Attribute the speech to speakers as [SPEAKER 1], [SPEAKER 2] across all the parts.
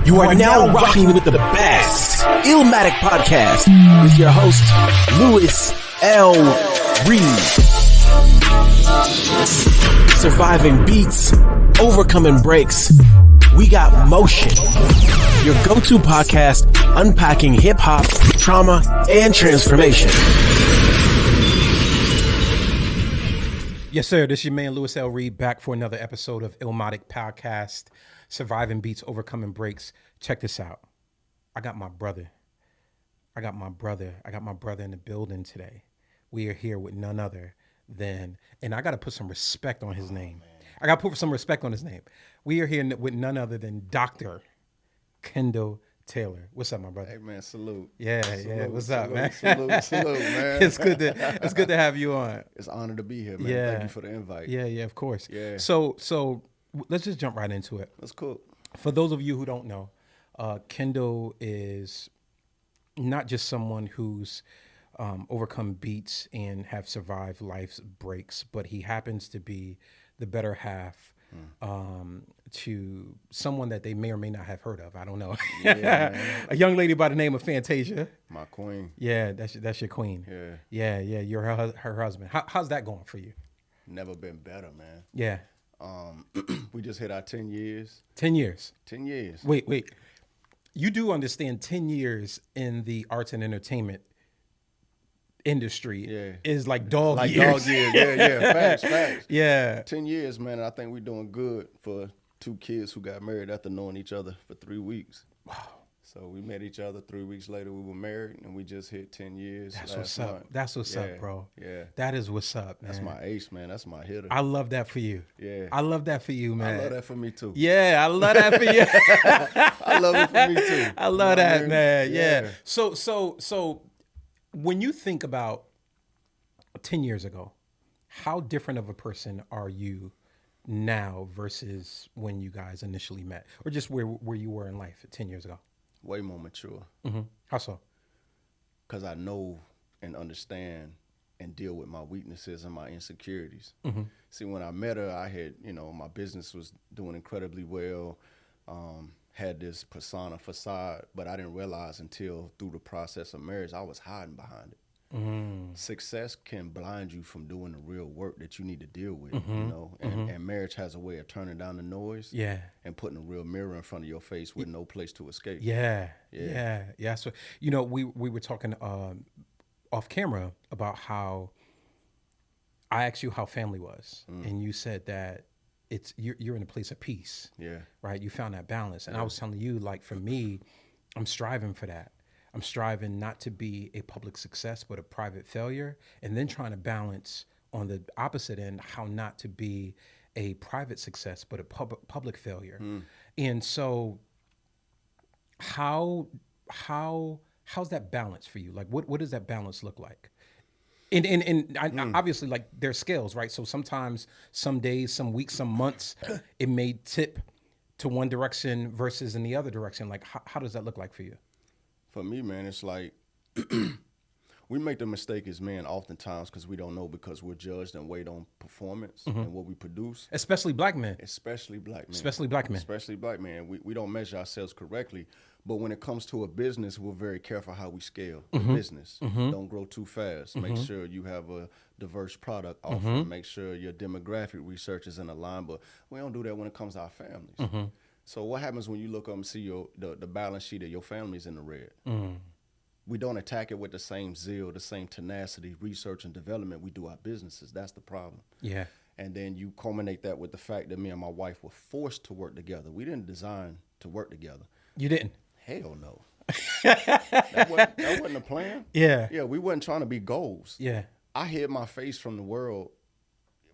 [SPEAKER 1] You are now rocking with the best Illmatic Podcast with your host, Louis L. Reed. Surviving beats, overcoming breaks. We got motion. Your go-to podcast unpacking hip-hop, trauma, and transformation.
[SPEAKER 2] Yes, sir. This is your man, Louis L. Reed, back for another episode of Illmatic Podcast, Surviving Beats, Overcoming Breaks. Check this out. I got my brother in the building today. We are here with none other than, and I got to put some respect on his name. I got to put some respect on his name. We are here with none other than Dr. Kendall Taylor. What's up, my brother?
[SPEAKER 3] Hey man, salute.
[SPEAKER 2] Yeah. What's up, man?
[SPEAKER 3] Salute, man.
[SPEAKER 2] It's good to have you on.
[SPEAKER 3] It's an honor to be here, man.
[SPEAKER 2] Yeah.
[SPEAKER 3] Thank you for the invite.
[SPEAKER 2] Yeah, of course.
[SPEAKER 3] Yeah.
[SPEAKER 2] So let's just jump right into it.
[SPEAKER 3] That's cool.
[SPEAKER 2] For those of you who don't know, Kendall is not just someone who's overcome beats and have survived life's breaks, but he happens to be the better half to someone that they may or may not have heard of. I don't know.
[SPEAKER 3] Yeah,
[SPEAKER 2] a young lady by the name of Fantasia.
[SPEAKER 3] My queen.
[SPEAKER 2] Yeah, that's your queen.
[SPEAKER 3] Yeah.
[SPEAKER 2] Yeah. You're her husband. How's that going for you?
[SPEAKER 3] Never been better, man.
[SPEAKER 2] Yeah.
[SPEAKER 3] We just hit our 10 years.
[SPEAKER 2] 10 years.
[SPEAKER 3] 10 years.
[SPEAKER 2] Wait. You do understand 10 years in the arts and entertainment industry is like dog years.
[SPEAKER 3] Dog years. Yeah. Facts.
[SPEAKER 2] Yeah.
[SPEAKER 3] 10 years, man. And I think we're doing good for two kids who got married after knowing each other for 3 weeks.
[SPEAKER 2] Wow.
[SPEAKER 3] So we met each other 3 weeks later. We were married, and we just hit 10 years.
[SPEAKER 2] That's what's up. That's what's up, bro.
[SPEAKER 3] Yeah.
[SPEAKER 2] That is what's up, man.
[SPEAKER 3] That's my ace, man. That's my hitter.
[SPEAKER 2] I love that for you.
[SPEAKER 3] Yeah.
[SPEAKER 2] I love that for you, man.
[SPEAKER 3] I love that for me, too.
[SPEAKER 2] Yeah, I love that for you.
[SPEAKER 3] I love it for me, too.
[SPEAKER 2] I love that, man.
[SPEAKER 3] Yeah.
[SPEAKER 2] So when you think about 10 years ago, how different of a person are you now versus when you guys initially met, or just where you were in life 10 years ago?
[SPEAKER 3] Way more mature.
[SPEAKER 2] Mm-hmm. How so?
[SPEAKER 3] Because I know and understand and deal with my weaknesses and my insecurities.
[SPEAKER 2] Mm-hmm.
[SPEAKER 3] See, when I met her, I had, my business was doing incredibly well, had this facade, but I didn't realize until through the process of marriage, I was hiding behind it. Mm. Success can blind you from doing the real work that you need to deal with, and marriage has a way of turning down the noise and putting a real mirror in front of your face with no place to escape.
[SPEAKER 2] Yeah. So, we were talking off camera about how I asked you how family was, and you said that you're in a place of peace.
[SPEAKER 3] Yeah.
[SPEAKER 2] Right? You found that balance. And I was telling you, like, for me, I'm striving for that. I'm striving not to be a public success, but a private failure, and then trying to balance on the opposite end, how not to be a private success, but a public failure. And so how's that balance for you? Like, what does that balance look like? And obviously, like, there's scales, right? So sometimes, some days, some weeks, some months, it may tip to one direction versus in the other direction. Like, how does that look like for you?
[SPEAKER 3] For me, man, it's like we make the mistake as men oftentimes because we don't know, because we're judged and weighed on performance and what we produce.
[SPEAKER 2] Especially black men.
[SPEAKER 3] Especially black men.
[SPEAKER 2] Especially black men.
[SPEAKER 3] We don't measure ourselves correctly. But when it comes to a business, we're very careful how we scale the business. Don't grow too fast. Make sure you have a diverse product offering. Make sure your demographic research is in a line. But we don't do that when it comes to our families. So what happens when you look up and see the balance sheet of your family's in the red? We don't attack it with the same zeal, the same tenacity, research and development we do our businesses. That's the problem.
[SPEAKER 2] Yeah.
[SPEAKER 3] And then you culminate that with the fact that me and my wife were forced to work together. We didn't design to work together.
[SPEAKER 2] You didn't?
[SPEAKER 3] Hell no. that wasn't the plan.
[SPEAKER 2] Yeah.
[SPEAKER 3] Yeah, we wasn't trying to be goals.
[SPEAKER 2] Yeah.
[SPEAKER 3] I hid my face from the world.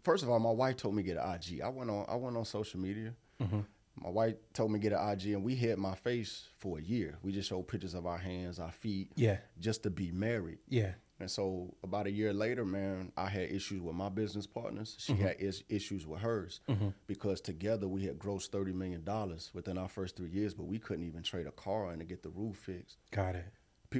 [SPEAKER 3] First of all, my wife told me to get an IG. I went on social media. My wife told me to get an IG, and we hid my face for a year. We just showed pictures of our hands, our feet, just to be married.
[SPEAKER 2] Yeah.
[SPEAKER 3] And so about a year later, man, I had issues with my business partners. She had issues with hers because together we had grossed $30 million within our first 3 years, but we couldn't even trade a car in to get the roof fixed.
[SPEAKER 2] Got it.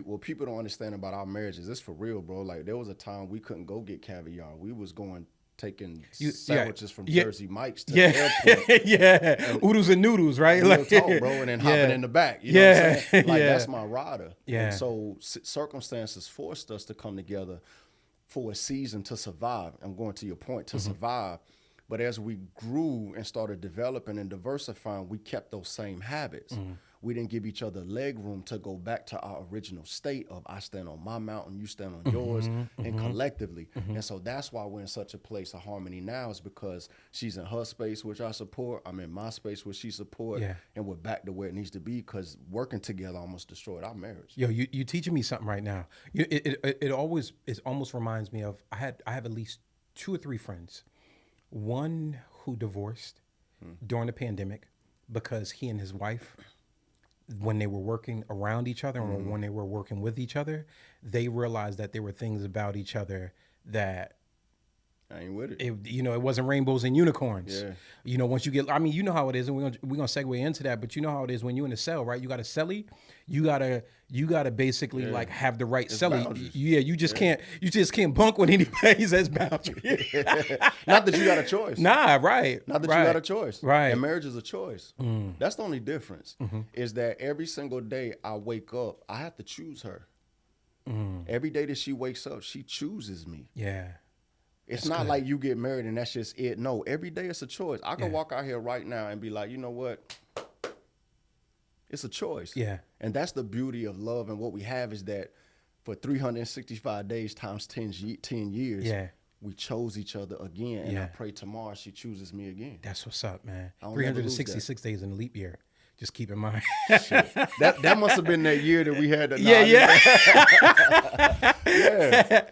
[SPEAKER 3] What people don't understand about our marriages, it's for real, bro. Like, there was a time we couldn't go get caviar. We was going taking
[SPEAKER 2] Yeah.
[SPEAKER 3] sandwiches from
[SPEAKER 2] Yeah.
[SPEAKER 3] Jersey Mike's to
[SPEAKER 2] Yeah.
[SPEAKER 3] the airport.
[SPEAKER 2] Yeah. Oodles and noodles, right?
[SPEAKER 3] Real talk, bro, and then hopping in the back. You know what I'm saying? Like, that's my rider.
[SPEAKER 2] Yeah.
[SPEAKER 3] And so circumstances forced us to come together for a season to survive. I'm going to your point, to survive. But as we grew and started developing and diversifying, we kept those same habits. We didn't give each other leg room to go back to our original state of I stand on my mountain, you stand on yours, and collectively. And so that's why we're in such a place of harmony now, is because she's in her space, which I support. I'm in my space, which she supports. And we're back to where it needs to be, because working together almost destroyed our marriage.
[SPEAKER 2] Yo, you teaching me something right now. It almost reminds me of, I have at least 2 or 3 friends. One who divorced during the pandemic because he and his wife, when they were working around each other or when they were working with each other, they realized that there were things about each other that
[SPEAKER 3] I ain't with it.
[SPEAKER 2] It wasn't rainbows and unicorns.
[SPEAKER 3] Yeah.
[SPEAKER 2] Once you get, you know how it is, and we're gonna segue into that. But you know how it is when you're in a cell, right? You got a cellie, you gotta basically like have the right cellie. You just can't bunk with anybody says boundary.
[SPEAKER 3] Not that you got a choice.
[SPEAKER 2] Nah, right.
[SPEAKER 3] Not that you got a choice.
[SPEAKER 2] Right.
[SPEAKER 3] And marriage is a choice. That's the only difference. Is that every single day I wake up, I have to choose her. Every day that she wakes up, she chooses me.
[SPEAKER 2] Yeah.
[SPEAKER 3] It's not like you get married and that's just it. No, every day it's a choice. I can walk out here right now and be like, you know what? It's a choice.
[SPEAKER 2] Yeah.
[SPEAKER 3] And that's the beauty of love. And what we have is that for 365 days times 10 years, we chose each other again. And I pray tomorrow she chooses me again.
[SPEAKER 2] That's what's up, man.
[SPEAKER 3] I'll never lose
[SPEAKER 2] 366 days in a leap year. Just keep in mind.
[SPEAKER 3] That must have been that year that we had the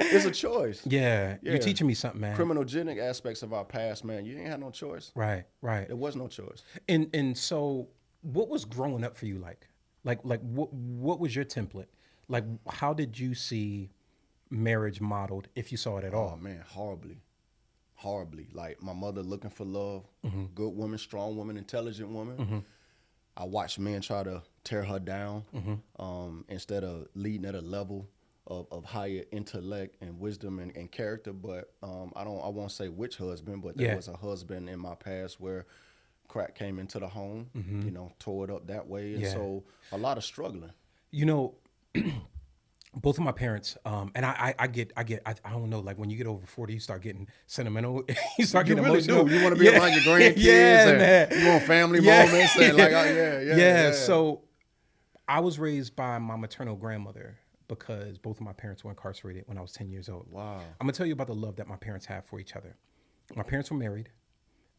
[SPEAKER 3] it's a choice.
[SPEAKER 2] Yeah. You're teaching me something, man.
[SPEAKER 3] Criminogenic aspects of our past, man. You ain't had no choice.
[SPEAKER 2] Right.
[SPEAKER 3] There was no choice.
[SPEAKER 2] And so what was growing up for you like? Like what was your template? Like, how did you see marriage modeled, if you saw it at all?
[SPEAKER 3] Oh man, horribly. Like, my mother looking for love, good woman, strong woman, intelligent woman. I watched men try to tear her down instead of leading at a level of higher intellect and wisdom and character. But I won't say which husband, but there was a husband in my past where crack came into the home, tore it up that way. And so a lot of struggling.
[SPEAKER 2] Both of my parents, and I don't know, like when you get over 40, you start getting sentimental. You start getting emotional.
[SPEAKER 3] Do. You want to be around your grandkids.
[SPEAKER 2] Man.
[SPEAKER 3] You want family moments. And
[SPEAKER 2] So I was raised by my maternal grandmother because both of my parents were incarcerated when I was 10 years old.
[SPEAKER 3] Wow.
[SPEAKER 2] I'm going to tell you about the love that my parents have for each other. My parents were married.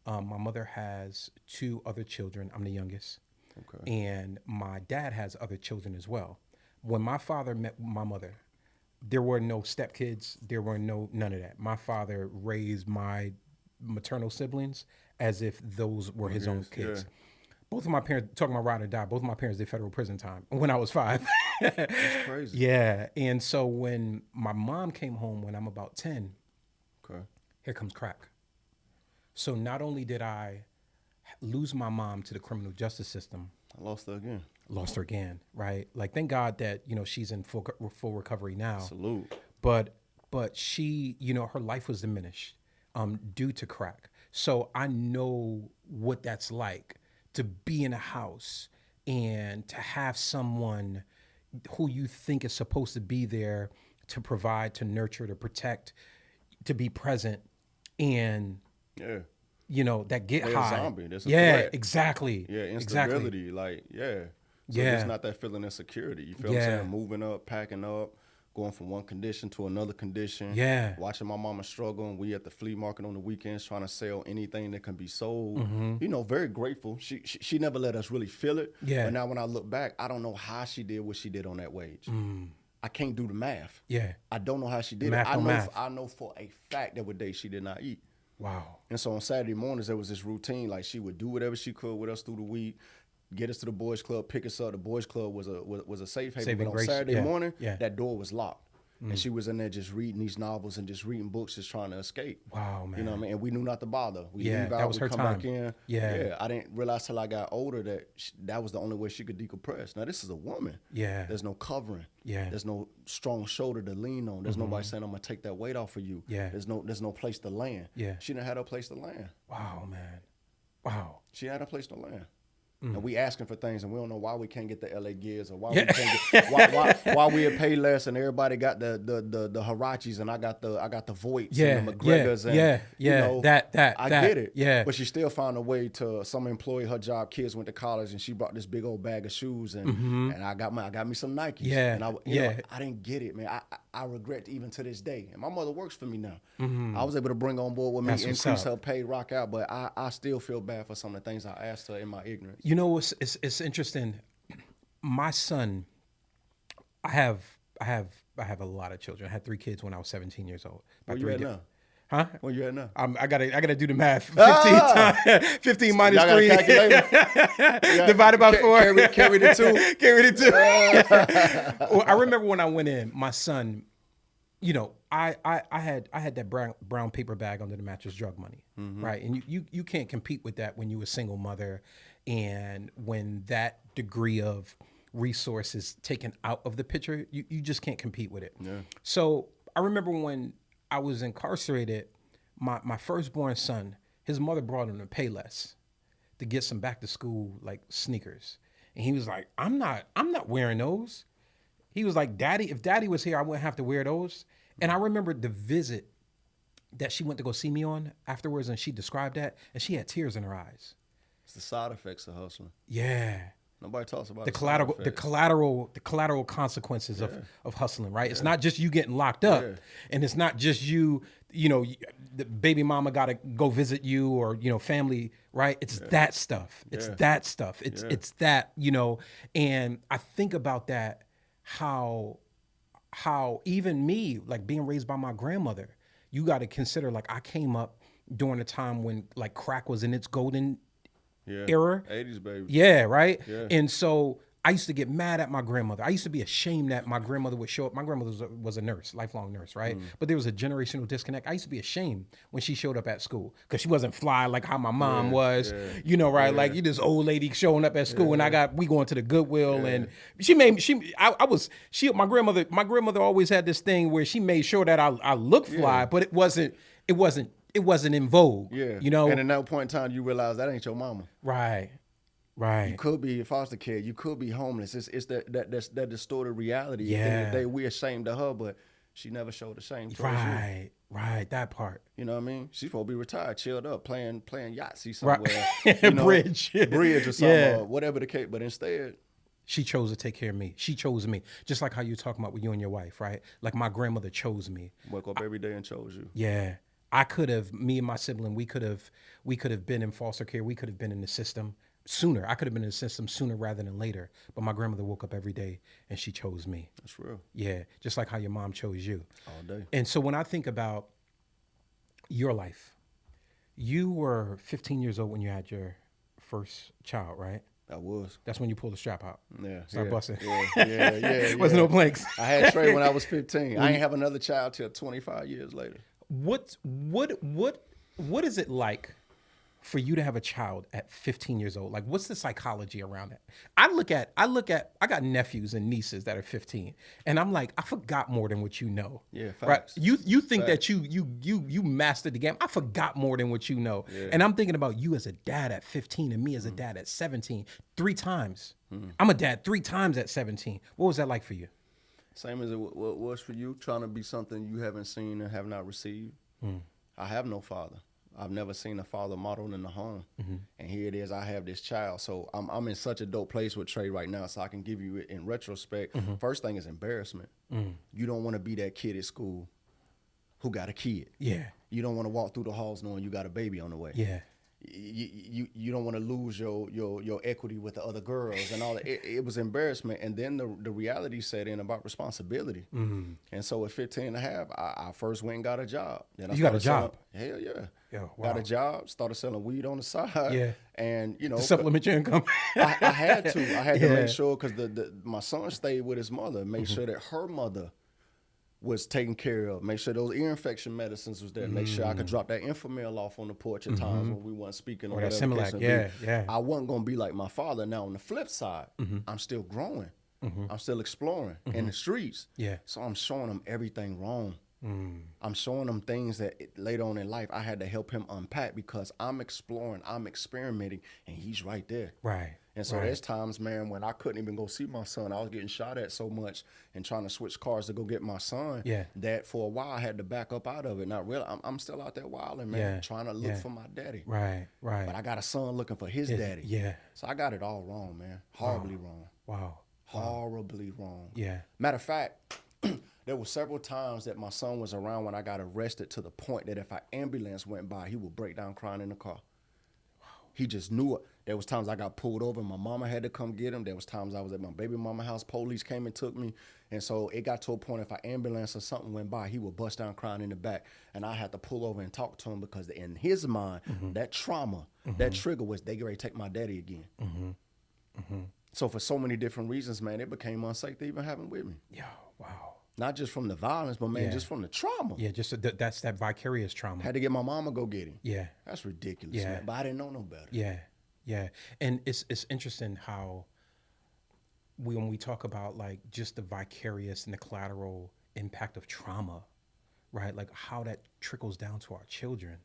[SPEAKER 2] My mother has 2 other children. I'm the youngest. Okay. And my dad has other children as well. When my father met my mother, there were no stepkids. There were none of that. My father raised my maternal siblings as if those were his own kids. Yeah. Both of my parents, talking about ride or die, both of my parents did federal prison time when I was 5.
[SPEAKER 3] That's crazy.
[SPEAKER 2] Yeah. And so when my mom came home when I'm about 10, here comes crack. So not only did I lose my mom to the criminal justice system,
[SPEAKER 3] I lost her again,
[SPEAKER 2] right? Like, thank God that, she's in full recovery now.
[SPEAKER 3] Salute.
[SPEAKER 2] But she, her life was diminished due to crack. So I know what that's like to be in a house and to have someone who you think is supposed to be there to provide, to nurture, to protect, to be present, and that get high.
[SPEAKER 3] A zombie. That's a
[SPEAKER 2] threat. Exactly.
[SPEAKER 3] Yeah, instability.
[SPEAKER 2] Exactly.
[SPEAKER 3] So it's not that feeling of security. You feel what I'm saying? Moving up, packing up, going from one condition to another condition.
[SPEAKER 2] Yeah.
[SPEAKER 3] Watching my mama struggle, and we at the flea market on the weekends trying to sell anything that can be sold. Very grateful. She never let us really feel it.
[SPEAKER 2] Yeah.
[SPEAKER 3] But now when I look back, I don't know how she did what she did on that wage. I can't do the math.
[SPEAKER 2] Yeah.
[SPEAKER 3] I don't know how she did it. I know for a fact there were days she did not eat.
[SPEAKER 2] Wow.
[SPEAKER 3] And so on Saturday mornings, there was this routine. Like, she would do whatever she could with us through the week, get us to the boys club, pick us up. The boys club was a safe haven. But on Saturday morning, that door was locked. and she was in there just reading these novels and just reading books, just trying to escape.
[SPEAKER 2] Wow, man.
[SPEAKER 3] You know what I mean? And we knew not to bother. We
[SPEAKER 2] Yeah,
[SPEAKER 3] leave
[SPEAKER 2] that
[SPEAKER 3] out,
[SPEAKER 2] was
[SPEAKER 3] we
[SPEAKER 2] her
[SPEAKER 3] come
[SPEAKER 2] time.
[SPEAKER 3] back in.
[SPEAKER 2] Yeah.
[SPEAKER 3] I didn't realize till I got older that that was the only way she could decompress. Now this is a woman.
[SPEAKER 2] Yeah.
[SPEAKER 3] There's no covering.
[SPEAKER 2] Yeah.
[SPEAKER 3] There's no strong shoulder to lean on. There's nobody saying I'm gonna take that weight off of you.
[SPEAKER 2] Yeah.
[SPEAKER 3] There's no place to land.
[SPEAKER 2] Yeah.
[SPEAKER 3] She didn't have a place to land.
[SPEAKER 2] Wow, man. Wow.
[SPEAKER 3] She had a place to land. And we asking for things, and we don't know why we can't get the LA Gears, or why
[SPEAKER 2] Yeah.
[SPEAKER 3] we can't get why we pay less, and everybody got the Harachis, and I got the Voights and the McGregors, and you know,
[SPEAKER 2] that
[SPEAKER 3] I get it,
[SPEAKER 2] yeah.
[SPEAKER 3] But she still found a way to some employee. Her job, kids went to college, and she brought this big old bag of shoes, and I got me some Nikes,
[SPEAKER 2] Yeah,
[SPEAKER 3] and I
[SPEAKER 2] yeah.
[SPEAKER 3] I didn't get it, man. I regret even to this day, and my mother works for me now. I was able to bring on board with me,
[SPEAKER 2] That's what's
[SPEAKER 3] increase
[SPEAKER 2] up.
[SPEAKER 3] her pay, rock out, but I still feel bad for some of the things I asked her in my ignorance.
[SPEAKER 2] You know, it's interesting. My son, I have a lot of children. I had 3 kids when I was 17 years old.
[SPEAKER 3] Where you at now?
[SPEAKER 2] Huh?
[SPEAKER 3] Where you at now?
[SPEAKER 2] I gotta do the math. 15 minus
[SPEAKER 3] Y'all got a
[SPEAKER 2] 3
[SPEAKER 3] calculator?
[SPEAKER 2] divided by 4.
[SPEAKER 3] Carry the 2.
[SPEAKER 2] Carry the 2. Well, I remember when I went in, my son, you know, I had that brown paper bag under the mattress, drug money, right? And you can't compete with that when you're a single mother, and when that degree of resource is taken out of the picture, you just can't compete with it. Yeah. So I remember when I was incarcerated, my firstborn son, his mother brought him to Payless to get some back to school like sneakers, and he was like, I'm not wearing those. He was like, Daddy, if Daddy was here, I wouldn't have to wear those. And I remember the visit that she went to go see me on afterwards, and she described that, and she had tears in her eyes.
[SPEAKER 3] It's the side effects of hustling.
[SPEAKER 2] Yeah.
[SPEAKER 3] Nobody talks about
[SPEAKER 2] the collateral consequences of hustling, right? It's not just you getting locked up, and it's not just you know, the baby mama got to go visit you, or, you know, family, right? It's that stuff. It's that stuff. It's that, you know, and I think about that, how even me, like being raised by my grandmother, you got to consider, like, I came up during a time when like crack was in its golden era.
[SPEAKER 3] 80s, baby.
[SPEAKER 2] Yeah, right?
[SPEAKER 3] Yeah.
[SPEAKER 2] And so I used to get mad at my grandmother. I used to be ashamed that my grandmother would show up. My grandmother was a nurse, lifelong nurse, right? But there was a generational disconnect. I used to be ashamed when she showed up at school because she wasn't fly like how my mom was, you know, right? Like, you this old lady showing up at school, and we going to the Goodwill, and my grandmother always had this thing where she made sure that I looked fly, but it wasn't in vogue.
[SPEAKER 3] Yeah.
[SPEAKER 2] You know?
[SPEAKER 3] And in that point in time, you realize that ain't your mama.
[SPEAKER 2] Right. Right.
[SPEAKER 3] You could be a foster kid. You could be homeless. It's that distorted reality.
[SPEAKER 2] Yeah.
[SPEAKER 3] At the end of the day, we're ashamed of her, but she never showed the shame towards you.
[SPEAKER 2] Right. That part.
[SPEAKER 3] You know what I mean? She's supposed to be retired, chilled up, playing Yahtzee somewhere.
[SPEAKER 2] Right.
[SPEAKER 3] You know,
[SPEAKER 2] Bridge
[SPEAKER 3] or something, or whatever the case. But instead,
[SPEAKER 2] she chose to take care of me. She chose me. Just like how you're talking about with you and your wife, right? Like my grandmother chose me.
[SPEAKER 3] Woke up every day and chose you.
[SPEAKER 2] Yeah. I could have, me and my sibling, we could have been in foster care. We could have been in the system sooner. I could have been in the system sooner rather than later. But my grandmother woke up every day and she chose me.
[SPEAKER 3] That's real.
[SPEAKER 2] Yeah. Just like how your mom chose you.
[SPEAKER 3] All day.
[SPEAKER 2] And so when I think about your life, you were 15 years old when you had your first child, right?
[SPEAKER 3] I was.
[SPEAKER 2] That's when you pulled the strap out.
[SPEAKER 3] Yeah.
[SPEAKER 2] Start busting.
[SPEAKER 3] Yeah.
[SPEAKER 2] Wasn't no planks.
[SPEAKER 3] I had Trey when I was 15. I ain't have another child till 25 years later.
[SPEAKER 2] What is it like for you to have a child at 15 years old? Like, what's the psychology around that? I got nephews and nieces that are 15, and I'm like, I forgot more than what you know.
[SPEAKER 3] Yeah, facts.
[SPEAKER 2] Right? You think that you mastered the game. I forgot more than what you know. Yeah. And I'm thinking about you as a dad at 15 and me as a dad at 17, 3 times. I'm a dad 3 times at 17. What was that like for you?
[SPEAKER 3] Same as it was for you, trying to be something you haven't seen and have not received. I have no father. I've never seen a father modeled in the home. And here it is, I have this child. So I'm in such a dope place with Trey right now, so I can give you it in retrospect. First thing is embarrassment. You don't want to be that kid at school who got a kid.
[SPEAKER 2] Yeah.
[SPEAKER 3] You don't want to walk through the halls knowing you got a baby on the way.
[SPEAKER 2] Yeah.
[SPEAKER 3] You don't want to lose your equity with the other girls and all that. It was embarrassment, and then the reality set in about responsibility. And so at 15 and a half, I first went and got a job. Then
[SPEAKER 2] You got a job?
[SPEAKER 3] Hell yeah.
[SPEAKER 2] Yo, wow.
[SPEAKER 3] Got a job, started selling weed on the side.
[SPEAKER 2] Yeah.
[SPEAKER 3] And, you know.
[SPEAKER 2] To supplement your income.
[SPEAKER 3] I had to. I had to make sure, because my son stayed with his mother, make sure that her mother was taken care of. Make sure those ear infection medicines was there. Make sure I could drop that Infamil off on the porch at times when we weren't speaking.
[SPEAKER 2] Or that Similac, yeah.
[SPEAKER 3] I wasn't going to be like my father. Now, on the flip side, I'm still growing. I'm still exploring in the streets.
[SPEAKER 2] Yeah.
[SPEAKER 3] So I'm showing him everything wrong. I'm showing him things that later on in life I had to help him unpack because I'm exploring, I'm experimenting, and he's right there.
[SPEAKER 2] Right.
[SPEAKER 3] And so there's times, man, when I couldn't even go see my son. I was getting shot at so much and trying to switch cars to go get my son that for a while I had to back up out of it. Not really. I'm still out there wilding, man, trying to look for my daddy.
[SPEAKER 2] Right.
[SPEAKER 3] But I got a son looking for his daddy.
[SPEAKER 2] Yeah.
[SPEAKER 3] So I got it all wrong, man. Horribly wrong.
[SPEAKER 2] Wow.
[SPEAKER 3] Horribly wrong.
[SPEAKER 2] Yeah.
[SPEAKER 3] Matter of fact, there were several times that my son was around when I got arrested to the point that if an ambulance went by, he would break down crying in the car. He just knew it. There was times I got pulled over and my mama had to come get him. There was times I was at my baby mama house, police came and took me. And so it got to a point if an ambulance or something went by, he would bust down crying in the back. And I had to pull over and talk to him because in his mind, that trauma, that trigger was they get ready to take my daddy again. So for so many different reasons, man, it became unsafe to even have him with me.
[SPEAKER 2] Yeah, wow.
[SPEAKER 3] Not just from the violence, but man, just from the trauma.
[SPEAKER 2] Yeah, just that's that vicarious trauma.
[SPEAKER 3] Had to get my mama go get him.
[SPEAKER 2] Yeah.
[SPEAKER 3] That's ridiculous, man. But I didn't know no better.
[SPEAKER 2] Yeah. And it's interesting how when we talk about like just the vicarious and the collateral impact of trauma, right? Like how that trickles down to our children.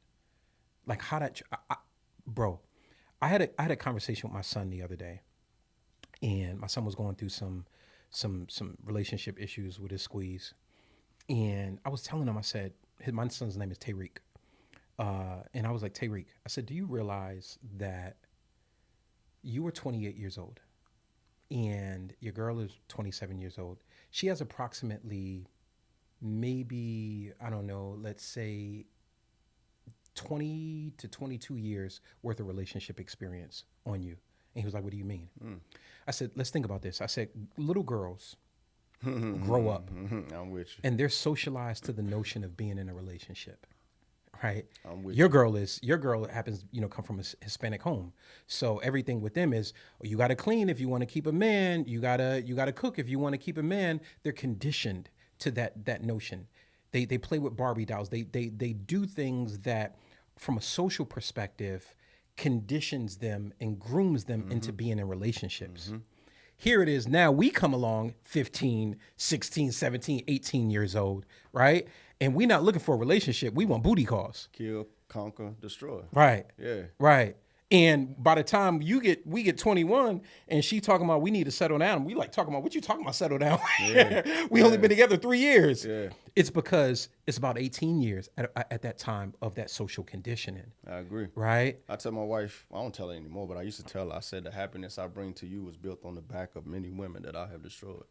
[SPEAKER 2] Like how that, bro, I had a conversation with my son the other day, and my son was going through some relationship issues with his squeeze. And I was telling him, I said, my son's name is Tariq. And I was like, Tariq, I said, do you realize that you were 28 years old and your girl is 27 years old? She has approximately maybe, I don't know, let's say 20 to 22 years worth of relationship experience on you. And he was like, what do you mean? I said, let's think about this. I said, little girls grow up
[SPEAKER 3] I'm with you.
[SPEAKER 2] and they're socialized to the notion of being in a relationship, right?
[SPEAKER 3] I'm with
[SPEAKER 2] your girl happens, come from a Hispanic home. So everything with them is, you got to clean if you want to keep a man. You gotta cook if you want to keep a man. They're conditioned to that notion. They play with Barbie dolls. They do things that from a social perspective conditions them and grooms them into being in relationships. Here it is now, we come along 15, 16, 17, 18 years old, right? And we're not looking for a relationship. We want booty calls.
[SPEAKER 3] Kill, conquer, destroy.
[SPEAKER 2] Right.
[SPEAKER 3] Yeah.
[SPEAKER 2] Right. And by the time we get 21 and she talking about we need to settle down, we like talking about, what you talking about settle down? Yeah. We only been together 3 years.
[SPEAKER 3] Yeah.
[SPEAKER 2] It's because it's about 18 years at that time of that social conditioning.
[SPEAKER 3] I agree.
[SPEAKER 2] Right?
[SPEAKER 3] I tell my wife, I don't tell her anymore, but I used to tell her, I said, the happiness I bring to you was built on the back of many women that I have destroyed.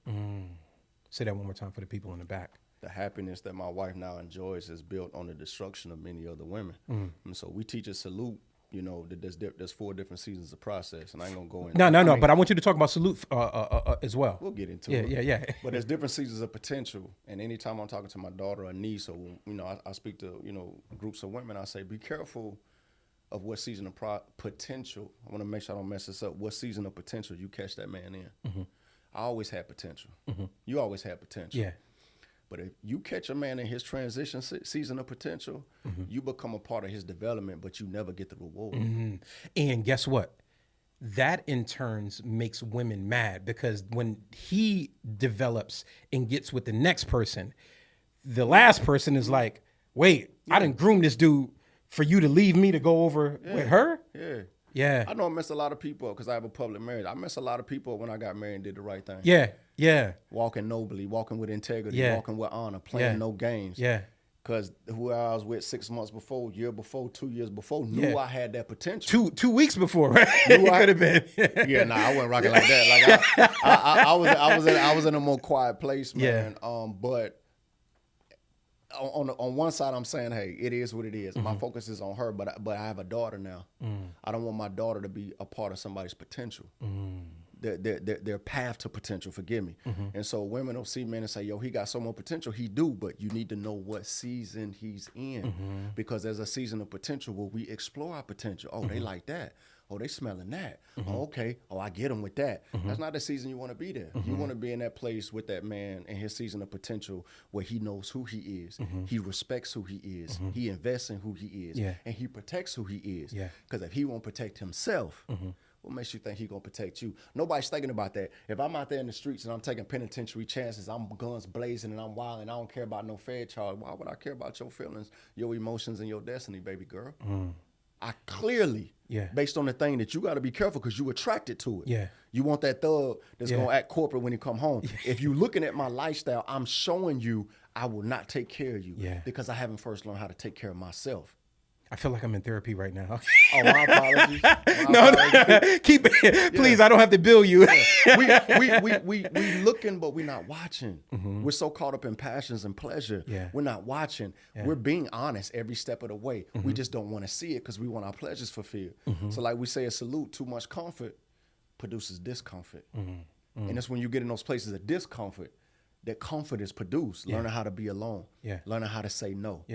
[SPEAKER 2] Say that one more time for the people in the back.
[SPEAKER 3] The happiness that my wife now enjoys is built on the destruction of many other women. And so we teach a salute. That there's 4 different seasons of process, and I ain't gonna go into
[SPEAKER 2] No, but I want you to talk about salute as well.
[SPEAKER 3] We'll get into it.
[SPEAKER 2] Yeah.
[SPEAKER 3] But there's different seasons of potential, and anytime I'm talking to my daughter or niece, or I speak to groups of women, I say, be careful of what season of potential. I want to make sure I don't mess this up. What season of potential you catch that man in? I always had potential. You always had potential.
[SPEAKER 2] Yeah.
[SPEAKER 3] But if you catch a man in his transition season of potential, you become a part of his development, but you never get the reward.
[SPEAKER 2] And guess what? That in turns makes women mad, because when he develops and gets with the next person, the last person is like, wait, I didn't groom this dude for you to leave me to go over with her? Yeah.
[SPEAKER 3] I know I messed a lot of people up because I have a public marriage. I messed a lot of people up when I got married and did the right thing.
[SPEAKER 2] Yeah.
[SPEAKER 3] Walking nobly, walking with integrity, walking with honor, playing no games.
[SPEAKER 2] Yeah.
[SPEAKER 3] Because who I was with 6 months before, year before, 2 years before, knew I had that potential.
[SPEAKER 2] Two weeks before, right? It could have been.
[SPEAKER 3] I wasn't rocking like that. Like I was in a more quiet place, man. But on one side, I'm saying, hey, it is what it is. My focus is on her, but I have a daughter now. I don't want my daughter to be a part of somebody's potential. Their path to potential, forgive me. And so women will see men and say, yo, he got so much potential. He do, but you need to know what season he's in, because there's a season of potential where we explore our potential. Oh, they like that. Oh, they smelling that. Oh, okay. Oh, I get them with that. That's not the season you want to be there. You want to be in that place with that man in his season of potential where he knows who he is. He respects who he is. He invests in who he is.
[SPEAKER 2] Yeah.
[SPEAKER 3] And he protects who he is.
[SPEAKER 2] Yeah.
[SPEAKER 3] Because if he won't protect himself, what makes you think he gonna protect you? Nobody's thinking about that. If I'm out there in the streets and I'm taking penitentiary chances, I'm guns blazing and I'm wild and I don't care about no Fed charge, why would I care about your feelings, your emotions, and your destiny, baby girl? I clearly, based on the thing that you got to be careful because you attracted to it.
[SPEAKER 2] Yeah.
[SPEAKER 3] You want that thug that's going to act corporate when he come home. If you looking at my lifestyle, I'm showing you I will not take care of you because I haven't first learned how to take care of myself.
[SPEAKER 2] I feel like I'm in therapy right now.
[SPEAKER 3] Oh, my apologies.
[SPEAKER 2] No, keep it. Please, I don't have to bill you.
[SPEAKER 3] We looking, but we're not watching. We're so caught up in passions and pleasure. We're not watching. We're being honest every step of the way. We just don't want to see it because we want our pleasures fulfilled. So like we say a salute, too much comfort produces discomfort. And that's when you get in those places of discomfort, that comfort is produced. Learning how to be alone. Learning how to say no.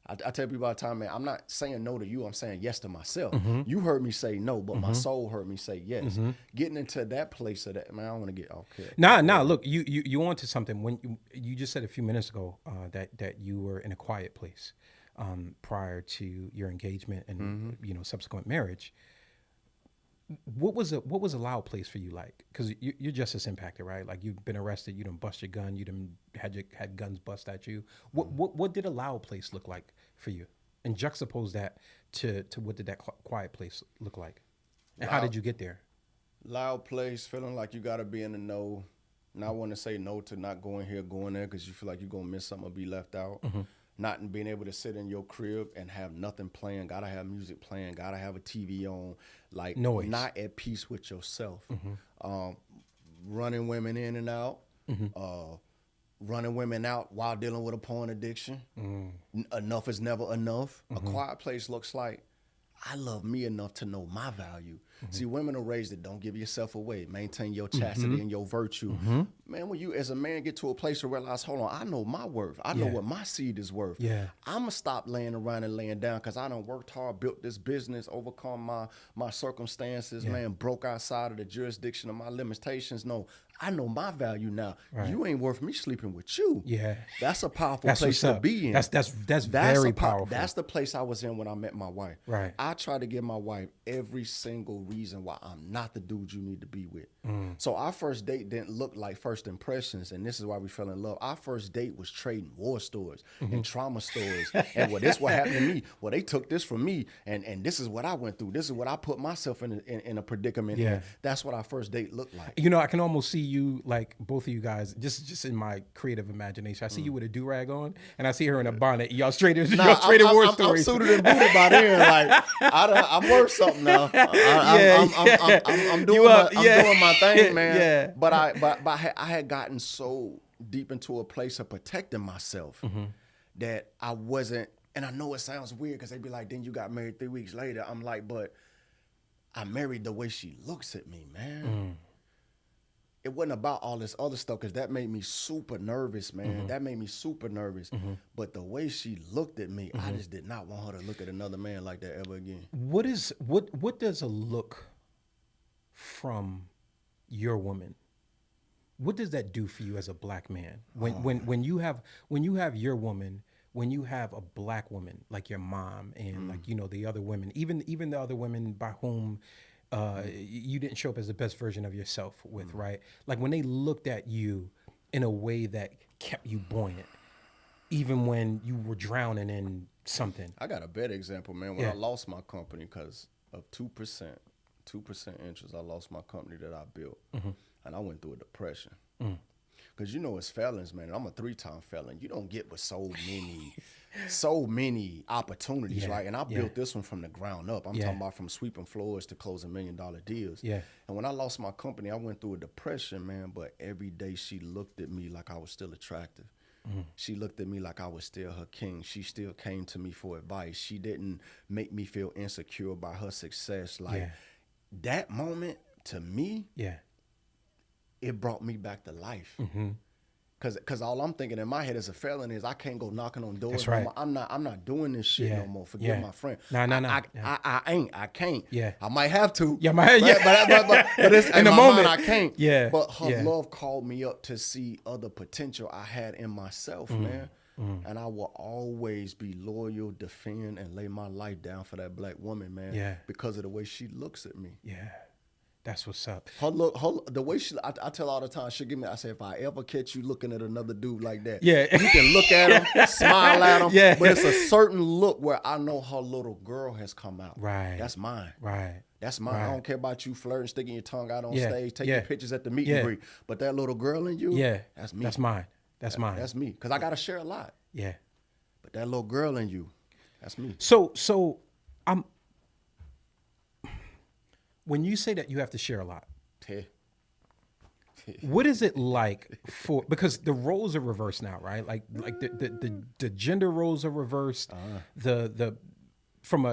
[SPEAKER 3] I tell people all the time, man, I'm not saying no to you. I'm saying yes to myself. You heard me say no, but my soul heard me say yes. Getting into that place of that, man, I don't want to get okay.
[SPEAKER 2] Nah. Look, you onto something. When you just said a few minutes ago that you were in a quiet place prior to your engagement and subsequent marriage. What was a loud place for you like? Because you're just as impacted, right? Like you've been arrested, you done bust your gun, you done had guns bust at you. What did a loud place look like for you? And juxtapose that to what did that quiet place look like? And how did you get there?
[SPEAKER 3] Loud place, feeling like you got to be in the know. Not want to say no to not going here, going there because you feel like you're going to miss something or be left out. Not being able to sit in your crib and have nothing playing. Got to have music playing. Got to have a TV on. Like
[SPEAKER 2] noise. Not
[SPEAKER 3] at peace with yourself. Running women in and out. Running women out while dealing with a porn addiction. Enough is never enough. A quiet place looks like I love me enough to know my value. See, women are raised that don't give yourself away. Maintain your chastity and your virtue. Man, when you as a man get to a place to realize, hold on, I know my worth. I know what my seed is worth. I'm going to stop laying around and laying down because I done worked hard, built this business, overcome my circumstances, man, broke outside of the jurisdiction of my limitations. No, I know my value now. Right. You ain't worth me sleeping with you. That's a powerful place to be in.
[SPEAKER 2] That's very powerful.
[SPEAKER 3] That's the place I was in when I met my wife.
[SPEAKER 2] Right.
[SPEAKER 3] I try to give my wife every single reason why I'm not the dude you need to be with. So our first date didn't look like first impressions, and this is why we fell in love. Our first date was trading war stories and trauma stories. And well, this what happened to me. Well, they took this from me, and this is what I went through. This is what I put myself in a predicament. In. That's what our first date looked like.
[SPEAKER 2] You know, I can almost see you, like both of you guys, just in my creative imagination. I see you with a do-rag on, and I see her in a bonnet. Y'all straight war stories.
[SPEAKER 3] I'm suited and booted by then. Like I'm worth something now. I'm doing my thing, man. But I had gotten so deep into a place of protecting myself that I wasn't. And I know it sounds weird because they'd be like, "Then you got married 3 weeks later." I'm like, but I married the way she looks at me, man. It wasn't about all this other stuff because that made me super nervous, man. That made me super nervous. But the way she looked at me, I just did not want her to look at another man like that ever again.
[SPEAKER 2] What does a look from your woman? What does that do for you as a black man? When you have your woman, when you have a black woman like your mom and like the other women, even the other women by whom you didn't show up as the best version of yourself with, right? Like when they looked at you in a way that kept you buoyant, even when you were drowning in something.
[SPEAKER 3] I got a better example, man. When I lost my company because of 2% interest, I lost my company that I built, and I went through a depression. Because as felons, man, I'm a 3-time felon. You don't get with so many opportunities, right? And I built this one from the ground up. I'm talking about from sweeping floors to closing $1 million deals. And when I lost my company, I went through a depression, man. But every day she looked at me like I was still attractive. She looked at me like I was still her king. She still came to me for advice. She didn't make me feel insecure by her success. Like that moment to me, it brought me back to life. Cause all I'm thinking in my head as a felon is I can't go knocking on doors.
[SPEAKER 2] That's right.
[SPEAKER 3] I'm not doing this shit no more. Forgive my friend.
[SPEAKER 2] No.
[SPEAKER 3] I can't.
[SPEAKER 2] Yeah.
[SPEAKER 3] I might have to.
[SPEAKER 2] Yeah,
[SPEAKER 3] but it's
[SPEAKER 2] in
[SPEAKER 3] in
[SPEAKER 2] the
[SPEAKER 3] my
[SPEAKER 2] moment.
[SPEAKER 3] mind, I can't.
[SPEAKER 2] Yeah.
[SPEAKER 3] But her
[SPEAKER 2] Yeah.
[SPEAKER 3] love called me up to see other potential I had in myself, man. And I will always be loyal, defend, and lay my life down for that black woman, man.
[SPEAKER 2] Yeah.
[SPEAKER 3] Because of the way she looks at me.
[SPEAKER 2] Yeah. That's what's up.
[SPEAKER 3] The way I tell all the time, she give me. I say, if I ever catch you looking at another dude like that,
[SPEAKER 2] Yeah.
[SPEAKER 3] you can look at him, smile at him,
[SPEAKER 2] Yeah.
[SPEAKER 3] but it's a certain look where I know her little girl has come out.
[SPEAKER 2] Right.
[SPEAKER 3] That's mine.
[SPEAKER 2] Right.
[SPEAKER 3] That's mine.
[SPEAKER 2] Right.
[SPEAKER 3] I don't care about you flirting, sticking your tongue out on
[SPEAKER 2] Yeah.
[SPEAKER 3] stage, taking
[SPEAKER 2] Yeah.
[SPEAKER 3] pictures at the meet
[SPEAKER 2] Yeah.
[SPEAKER 3] and greet. But that little girl in you,
[SPEAKER 2] Yeah.
[SPEAKER 3] that's me.
[SPEAKER 2] That's mine. That's mine.
[SPEAKER 3] That's me. Because I got to share a lot.
[SPEAKER 2] Yeah.
[SPEAKER 3] But that little girl in you, that's me.
[SPEAKER 2] So I'm. When you say that you have to share a lot, what is it like for, because the roles are reversed now, right? Like the gender roles are reversed. The from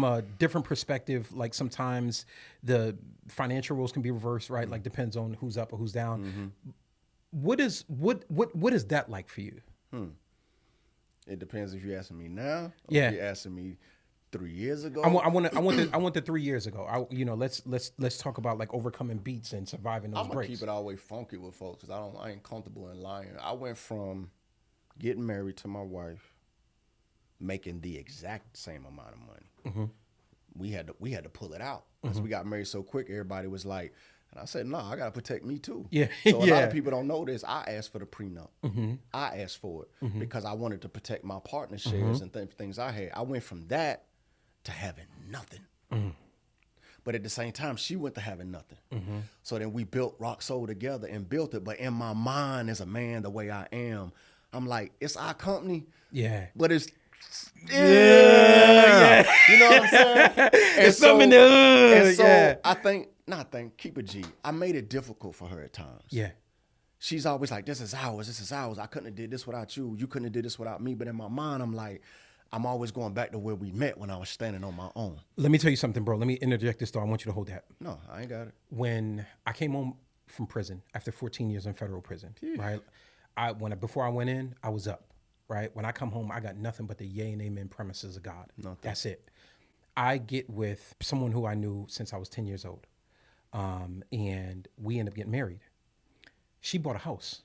[SPEAKER 2] a different perspective, like sometimes the financial roles can be reversed, right? Like depends on who's up or who's down. What is that like for you?
[SPEAKER 3] It depends if you're asking me now or
[SPEAKER 2] Yeah.
[SPEAKER 3] if you're asking me 3 years ago.
[SPEAKER 2] I want the 3 years ago. Let's talk about like overcoming beats and surviving those
[SPEAKER 3] I'm gonna
[SPEAKER 2] breaks.
[SPEAKER 3] keep it all the way funky with folks because I ain't comfortable in lying. I went from getting married to my wife, making the exact same amount of money. We had to pull it out because we got married so quick. Everybody was like, and I said, no, I gotta protect me too.
[SPEAKER 2] Yeah.
[SPEAKER 3] So a lot
[SPEAKER 2] Yeah.
[SPEAKER 3] of people don't know this. I asked for the prenup. I asked for it because I wanted to protect my partner shares and things I had. I went from that to having nothing. But at the same time, she went to having nothing. So then we built Rock Soul together and built it. But in my mind, as a man, the way I am, I'm like, it's our company.
[SPEAKER 2] Yeah.
[SPEAKER 3] But it's
[SPEAKER 2] Yeah.
[SPEAKER 3] you know what I'm saying? And
[SPEAKER 2] It's something to,
[SPEAKER 3] and so
[SPEAKER 2] yeah.
[SPEAKER 3] keep it G. I made it difficult for her at times.
[SPEAKER 2] Yeah.
[SPEAKER 3] She's always like, this is ours. I couldn't have did this without you. You couldn't have did this without me. But in my mind, I'm like, I'm always going back to where we met when I was standing on my own.
[SPEAKER 2] Let me tell you something, bro. Let me interject this thought. I want you to hold that.
[SPEAKER 3] No, I ain't got it.
[SPEAKER 2] When I came home from prison after 14 years in federal prison, right? Before I went in, I was up, right? When I come home, I got nothing but the yay and amen premises of God.
[SPEAKER 3] Nothing.
[SPEAKER 2] That's it. I get with someone who I knew since I was 10 years old, and we ended up getting married. She bought a house.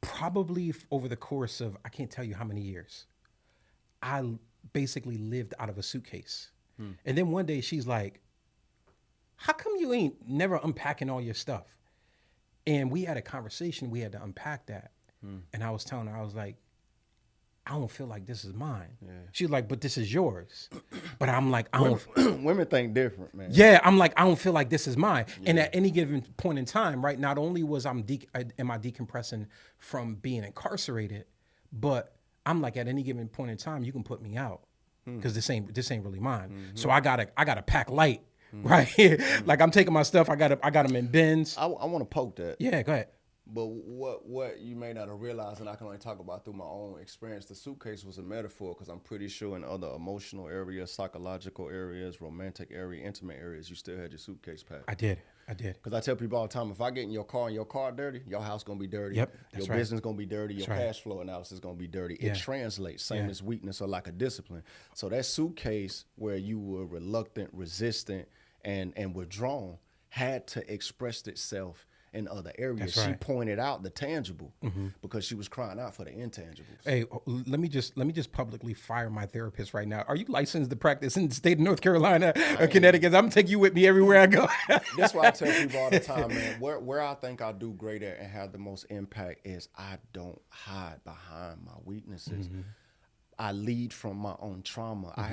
[SPEAKER 2] Probably over the course of, I can't tell you how many years, I basically lived out of a suitcase. And then one day she's like, how come you ain't never unpacking all your stuff? And we had a conversation, we had to unpack that. And I was telling her, I was like, I don't feel like this is mine. Yeah. She's like, but this is yours. But I'm like, I don't.
[SPEAKER 3] Women think different, man.
[SPEAKER 2] Yeah, I'm like, I don't feel like this is mine. Yeah. And at any given point in time, right, not only was am I decompressing from being incarcerated, but I'm like, at any given point in time, you can put me out because this ain't really mine. So I gotta pack light right here. Like I'm taking my stuff. I got them in bins.
[SPEAKER 3] I want to poke that.
[SPEAKER 2] Yeah, go ahead.
[SPEAKER 3] But what you may not have realized, and I can only talk about through my own experience, the suitcase was a metaphor because I'm pretty sure in other emotional areas, psychological areas, romantic area, intimate areas, you still had your suitcase packed.
[SPEAKER 2] I did.
[SPEAKER 3] Because I tell people all the time, if I get in your car and your car dirty, your house going to be dirty.
[SPEAKER 2] Yep, that's
[SPEAKER 3] your
[SPEAKER 2] right.
[SPEAKER 3] business going to be dirty. Your
[SPEAKER 2] That's right.
[SPEAKER 3] cash flow analysis is going to be dirty.
[SPEAKER 2] Yeah.
[SPEAKER 3] It translates, same as weakness or lack of discipline. So that suitcase where you were reluctant, resistant, and withdrawn had to express itself in other areas.
[SPEAKER 2] That's right.
[SPEAKER 3] She pointed out the tangible because she was crying out for the intangibles.
[SPEAKER 2] Hey, let me just publicly fire my therapist right now. Are you licensed to practice in the state of North Carolina or Connecticut? I'm gonna take you with me everywhere I go.
[SPEAKER 3] That's why I tell people all the time, man, where I think I do great at and have the most impact is I don't hide behind my weaknesses. I lead from my own trauma. I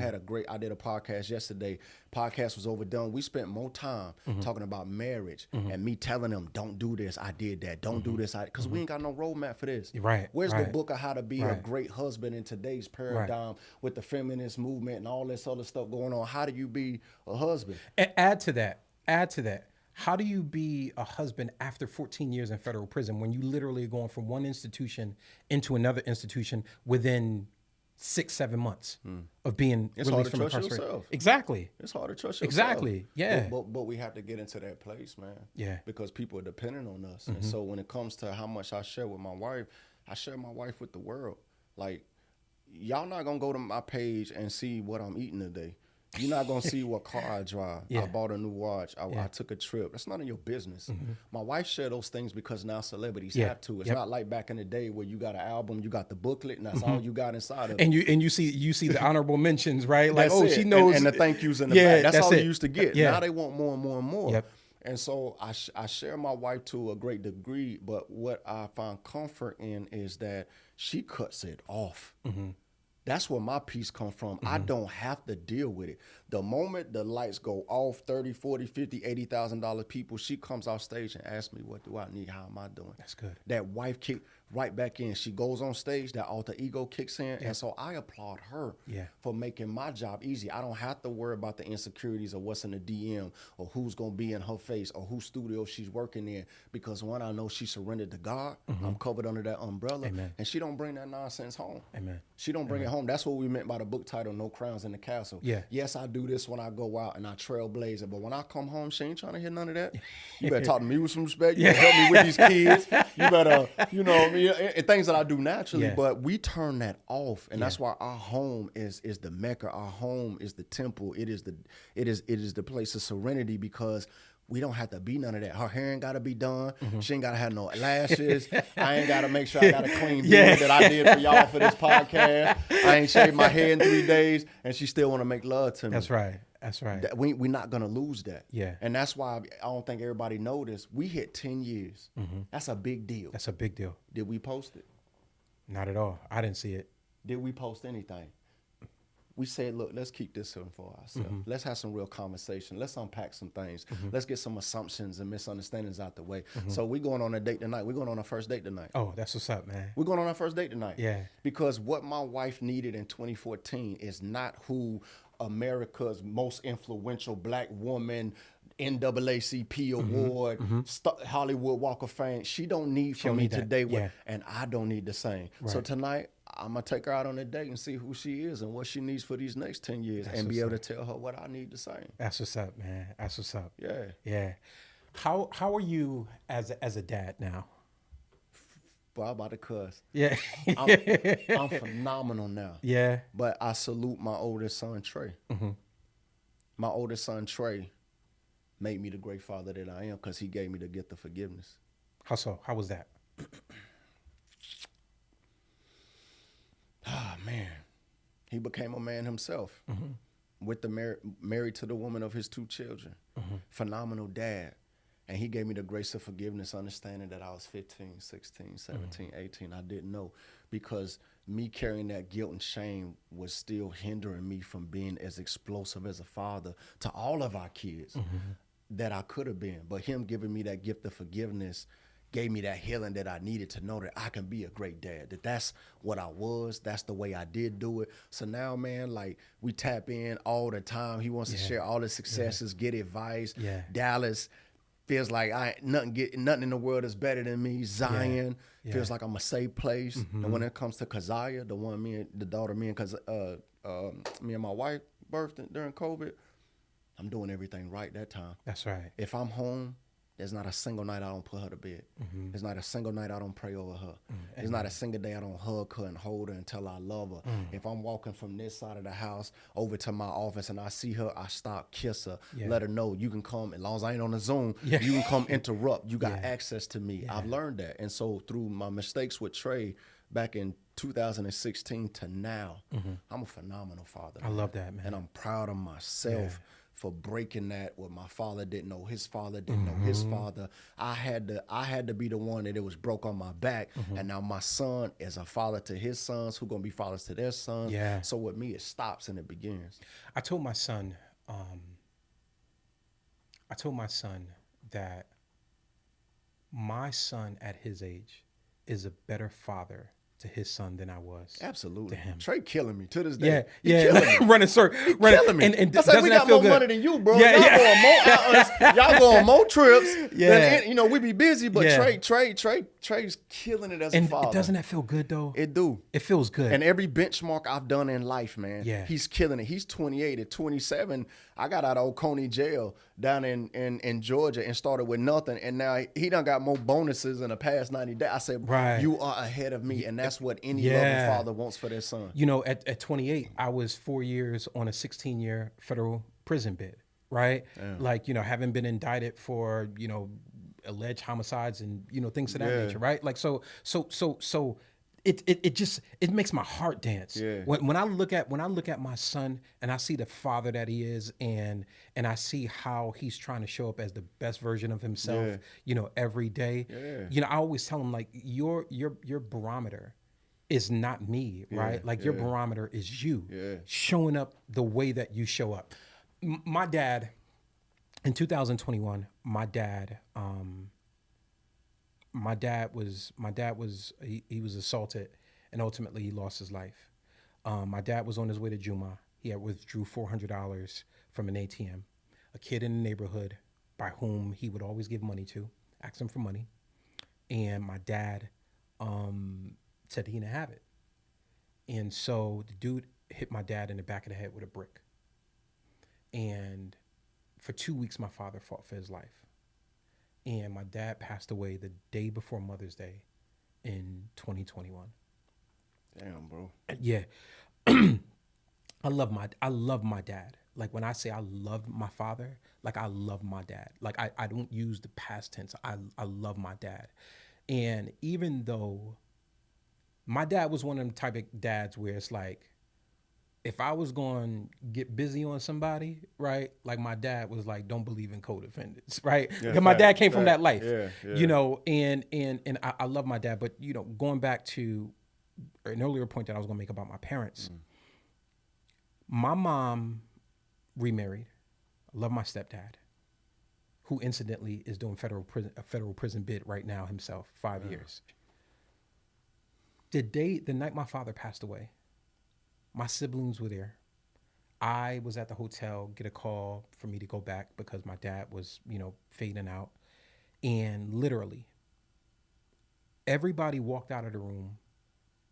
[SPEAKER 3] did a podcast yesterday. Podcast was overdone. We spent more time talking about marriage and me telling them, don't do this. I did that. Don't do this. Because we ain't got no roadmap for this.
[SPEAKER 2] Right.
[SPEAKER 3] Where's the book of how to be a great husband in today's paradigm with the feminist movement and all this other stuff going on? How do you be a husband?
[SPEAKER 2] And add to that. How do you be a husband after 14 years in federal prison when you literally are going from one institution into another institution within 6-7 months of being
[SPEAKER 3] It's
[SPEAKER 2] released
[SPEAKER 3] hard to
[SPEAKER 2] from
[SPEAKER 3] trust
[SPEAKER 2] incarceration.
[SPEAKER 3] yourself.
[SPEAKER 2] Exactly.
[SPEAKER 3] It's hard to trust yourself.
[SPEAKER 2] Exactly. Yeah.
[SPEAKER 3] But we have to get into that place, man.
[SPEAKER 2] Yeah.
[SPEAKER 3] Because people are dependent on us. And so when it comes to how much I share with my wife, I share my wife with the world. Like, y'all not going to go to my page and see what I'm eating today. You're not going to see what car I drive.
[SPEAKER 2] Yeah.
[SPEAKER 3] I bought a new watch. I took a trip. That's none of your business. My wife share those things because now celebrities have to. It's not like back in the day where you got an album, you got the booklet, and that's all you got inside of it.
[SPEAKER 2] And you see the honorable mentions, right? Like,
[SPEAKER 3] That's
[SPEAKER 2] oh,
[SPEAKER 3] it.
[SPEAKER 2] she knows.
[SPEAKER 3] And the thank yous in the back. That's all
[SPEAKER 2] it.
[SPEAKER 3] you used to get.
[SPEAKER 2] Yeah.
[SPEAKER 3] Now they want more and more and more.
[SPEAKER 2] Yep.
[SPEAKER 3] And so I share my wife to a great degree, but what I find comfort in is that she cuts it off. That's where my peace comes from. I don't have to deal with it. The moment the lights go off, 30, 40, 50, $80,000 people, she comes off stage and asks me, what do I need? How am I doing?
[SPEAKER 2] That's good.
[SPEAKER 3] That wife kick right back in. She goes on stage, that alter ego kicks in. And so I applaud her for making my job easy. I don't have to worry about the insecurities of what's in the DM or who's going to be in her face or whose studio she's working in. Because when I know she surrendered to God, I'm covered under that umbrella.
[SPEAKER 2] Amen.
[SPEAKER 3] And she don't bring that nonsense home.
[SPEAKER 2] Amen.
[SPEAKER 3] She don't bring it home. That's what we meant by the book title, No Crowns in the Castle.
[SPEAKER 2] Yeah.
[SPEAKER 3] Yes, I do this when I go out and I trailblaze it, but when I come home, she ain't trying to hear none of that. You better talk to me with some respect. You better help me with these kids. You better, you know, things that I do naturally, but we turn that off. And that's why our home is the Mecca. Our home is the temple. It is the place of serenity because we don't have to be none of that. Her hair ain't got to be done. She ain't got to have no lashes. I ain't got to make sure I got a clean beard that I did for y'all for this podcast. I ain't shaved my head in 3 days, and she still want to make love to me.
[SPEAKER 2] That's right. That's right.
[SPEAKER 3] We're not going to lose that.
[SPEAKER 2] Yeah.
[SPEAKER 3] And that's why I don't think everybody noticed. We hit 10 years. That's a big deal.
[SPEAKER 2] That's a big deal.
[SPEAKER 3] Did we post it?
[SPEAKER 2] Not at all. I didn't see it.
[SPEAKER 3] Did we post anything? We said, look, let's keep this in for ourselves. Let's have some real conversation. Let's unpack some things. Let's get some assumptions and misunderstandings out the way. So we're going on a date tonight. We're going on our first date tonight.
[SPEAKER 2] Oh, that's what's up, man.
[SPEAKER 3] We're going on our first date tonight.
[SPEAKER 2] Yeah.
[SPEAKER 3] Because what my wife needed in 2014 is not who America's most influential black woman, NAACP award, Hollywood Walk of Fame. She don't need from me today, and I don't need the same. Right. So tonight, I'm going to take her out on a date and see who she is and what she needs for these next 10 years and be able to tell her what I need to say.
[SPEAKER 2] That's what's up, man. That's what's up.
[SPEAKER 3] Yeah.
[SPEAKER 2] Yeah. How are you as a dad now?
[SPEAKER 3] Boy, I'm about to cuss.
[SPEAKER 2] Yeah.
[SPEAKER 3] I'm phenomenal now.
[SPEAKER 2] Yeah.
[SPEAKER 3] But I salute my oldest son, Trey. My oldest son, Trey, made me the great father that I am because he gave me the gift of forgiveness.
[SPEAKER 2] How so? How was that?
[SPEAKER 3] Ah, man. He became a man himself with the married to the woman of his 2 children. Phenomenal dad. And he gave me the grace of forgiveness, understanding that I was 15, 16, 17, 18. I didn't know because me carrying that guilt and shame was still hindering me from being as explosive as a father to all of our kids that I could have been. But him giving me that gift of forgiveness gave me that healing that I needed to know that I can be a great dad, that that's what I was, that's the way I did do it. So now, man, like we tap in all the time. He wants to share all his successes, get advice. Dallas feels like nothing in the world is better than me. Zion feels like I'm a safe place. And when it comes to Keziah, the one me and my wife birthed during COVID, I'm doing everything right that time.
[SPEAKER 2] That's right.
[SPEAKER 3] If I'm home, there's not a single night I don't put her to bed. There's not a single night I don't pray over her. There's not a single day I don't hug her and hold her and tell her I love her. If I'm walking from this side of the house over to my office and I see her, I stop, kiss her, let her know you can come, as long as I ain't on the Zoom, you can come interrupt. You got access to me. I've learned that. And so through my mistakes with Trey back in 2016 to now, I'm a phenomenal father.
[SPEAKER 2] I love that, man.
[SPEAKER 3] And I'm proud of myself for breaking that. What my father didn't know, his father didn't know his father. I had to be the one that it was broke on my back. And now my son is a father to his sons who gonna be fathers to their sons. So with me, it stops and it begins.
[SPEAKER 2] I told my son that my son at his age is a better father to his son than I was.
[SPEAKER 3] Absolutely.
[SPEAKER 2] To him.
[SPEAKER 3] Trey killing me to this day.
[SPEAKER 2] Running circle.
[SPEAKER 3] Killing me.
[SPEAKER 2] And
[SPEAKER 3] I said, we got more money than you, bro. Y'all go on more trips. We be busy, but Trey Trey's killing it as a father.
[SPEAKER 2] And doesn't that feel good though?
[SPEAKER 3] It do.
[SPEAKER 2] It feels good.
[SPEAKER 3] And every benchmark I've done in life, man,
[SPEAKER 2] yeah.
[SPEAKER 3] he's killing it. He's 28. At 27, I got out of Oconee jail down in Georgia and started with nothing. And now he done got more bonuses in the past 90 days. I said, you are ahead of me. And that's what any loving father wants for their son.
[SPEAKER 2] You know, at 28, I was 4 years on a 16-year federal prison bid, right? Yeah. Like, you know, having been indicted for, you know, alleged homicides and, you know, things of that nature, right? Like, so it makes my heart dance.
[SPEAKER 3] Yeah.
[SPEAKER 2] When I look at my son and I see the father that he is, and I see how he's trying to show up as the best version of himself, you know, every day. You know, I always tell him, like, your barometer is not me, right? Like, your barometer is you showing up the way that you show up. My dad, in 2021, my dad was assaulted, and ultimately he lost his life. My dad was on his way to Juma. He had withdrew $400 from an ATM. A kid in the neighborhood by whom he would always give money to, asked him for money, and my dad said he didn't have it. And so the dude hit my dad in the back of the head with a brick. And for 2 weeks, my father fought for his life. And my dad passed away the day before Mother's Day in 2021.
[SPEAKER 3] Damn, bro.
[SPEAKER 2] Yeah. I love my dad. Like, when I say I love my father, like, I love my dad. Like, I don't use the past tense. I love my dad. And even though my dad was one of them type of dads where it's like, if I was going to get busy on somebody, right? Like, my dad was like, don't believe in codependence, right? Because my dad came from that life, you know, and I love my dad. But, you know, going back to an earlier point that I was going to make about my parents, my mom remarried. I love my stepdad, who incidentally is doing a federal prison bid right now himself, 5 years. The night my father passed away, my siblings were there. I was at the hotel, get a call for me to go back because my dad was, you know, fading out. And literally, everybody walked out of the room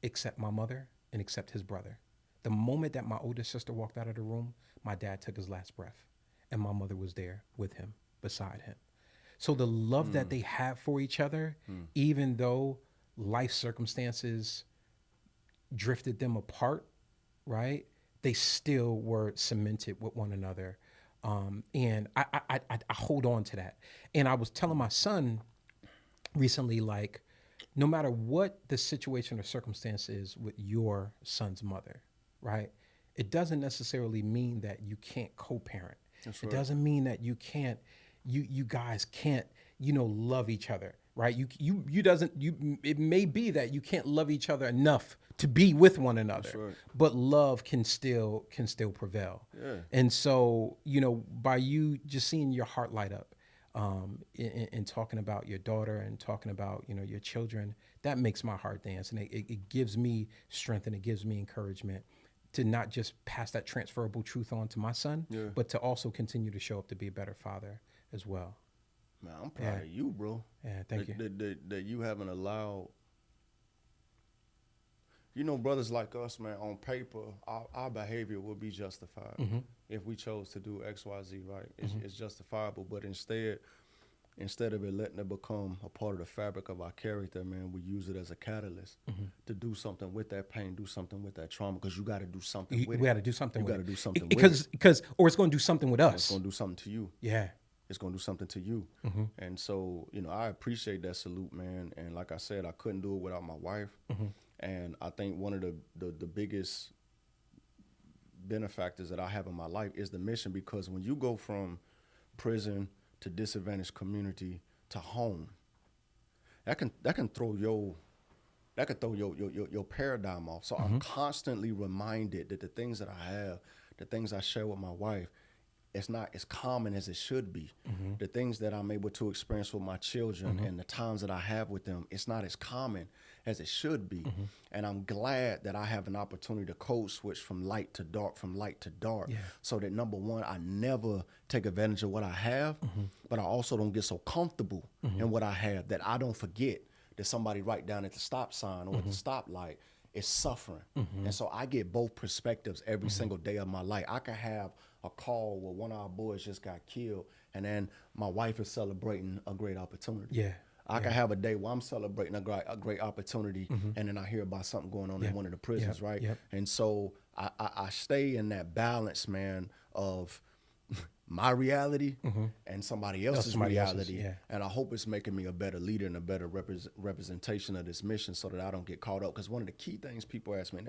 [SPEAKER 2] except my mother and except his brother. The moment that my older sister walked out of the room, my dad took his last breath, and my mother was there with him, beside him. So the love that they had for each other, even though life circumstances drifted them apart, right? They still were cemented with one another. And I hold on to that. And I was telling my son recently, like, no matter what the situation or circumstance is with your son's mother, right? It doesn't necessarily mean that you can't co-parent. It doesn't mean that you can't, you guys can't, you know, love each other, right? It may be that you can't love each other enough to be with one another, but love can still prevail. And so, you know, by you just seeing your heart light up, in talking about your daughter and talking about, you know, your children, that makes my heart dance. And it gives me strength, and it gives me encouragement to not just pass that transferable truth on to my son, but to also continue to show up to be a better father as well.
[SPEAKER 3] Man, I'm proud of you, bro.
[SPEAKER 2] Yeah, thank you.
[SPEAKER 3] That you haven't allowed, you know, brothers like us, man, on paper, our behavior would be justified if we chose to do X, Y, Z, right? It's justifiable, but instead of it letting it become a part of the fabric of our character, man, we use it as a catalyst to do something with that pain, do something with that trauma, because you got to do something with it.
[SPEAKER 2] We got to do something with it.
[SPEAKER 3] You got to do something with it.
[SPEAKER 2] Because, or it's going to do something with us.
[SPEAKER 3] It's going to do something to you.
[SPEAKER 2] Yeah.
[SPEAKER 3] It's going to do something to you. And so, you know, I appreciate that salute, man. And like I said, I couldn't do it without my wife. And I think one of the biggest benefactors that I have in my life is the mission, because when you go from prison to disadvantaged community to home, that can throw your paradigm off. So I'm constantly reminded that the things that I have, the things I share with my wife, it's not as common as it should be. The things that I'm able to experience with my children and the times that I have with them, it's not as common as it should be. And I'm glad that I have an opportunity to code switch from light to dark, so that, number one, I never take advantage of what I have, but I also don't get so comfortable in what I have that I don't forget that somebody right down at the stop sign or at the stoplight is suffering. And so I get both perspectives every single day of my life. I could have a call where one of our boys just got killed, and then my wife is celebrating a great opportunity.
[SPEAKER 2] Yeah.
[SPEAKER 3] I can have a day where I'm celebrating a great opportunity, and then I hear about something going on in one of the prisons, right? And so I stay in that balance, man, of my reality and somebody else's reality. And I hope it's making me a better leader and a better representation of this mission so that I don't get caught up. Because one of the key things people ask me,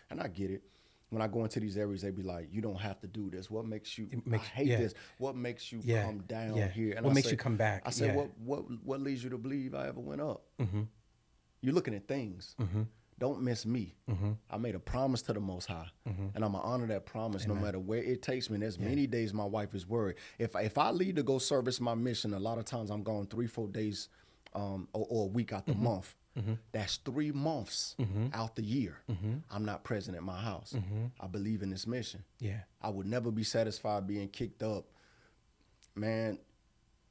[SPEAKER 3] and I get it, when I go into these areas, they be like, you don't have to do this. What makes you, I hate this. What makes you come down here? And
[SPEAKER 2] what makes you come back?
[SPEAKER 3] I said, what leads you to believe I ever went up? You're looking at things. Don't miss me. I made a promise to the Most High, and I'm going to honor that promise no matter where it takes me. And there's many days my wife is worried. If I leave to go service my mission, a lot of times I'm gone 3-4 days or a week out the month. That's 3 months out the year. I'm not present at my house. I believe in this mission. I would never be satisfied being kicked up. Man,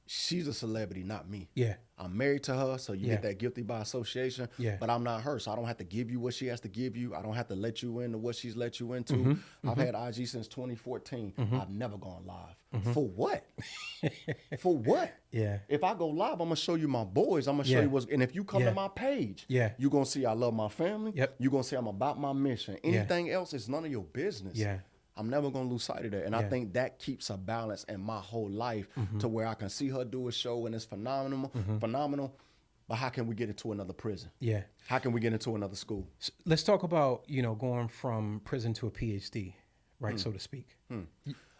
[SPEAKER 3] she's a celebrity, not me. I'm married to her, so you get that guilty by association. But I'm not her, so I don't have to give you what she has to give you. I don't have to let you into what she's let you into. I've had IG since 2014. I've never gone live. For what? For what? If I go live, I'm gonna show you my boys. I'm gonna show you what's. And if you come to my page, you're gonna see I love my family. You're gonna see I'm about my mission. Anything else is none of your business. I'm never going to lose sight of that. And I think that keeps a balance in my whole life to where I can see her do a show and it's phenomenal. But how can we get into another prison? How can we get into another school?
[SPEAKER 2] So let's talk about, going from prison to a PhD, right, so to speak.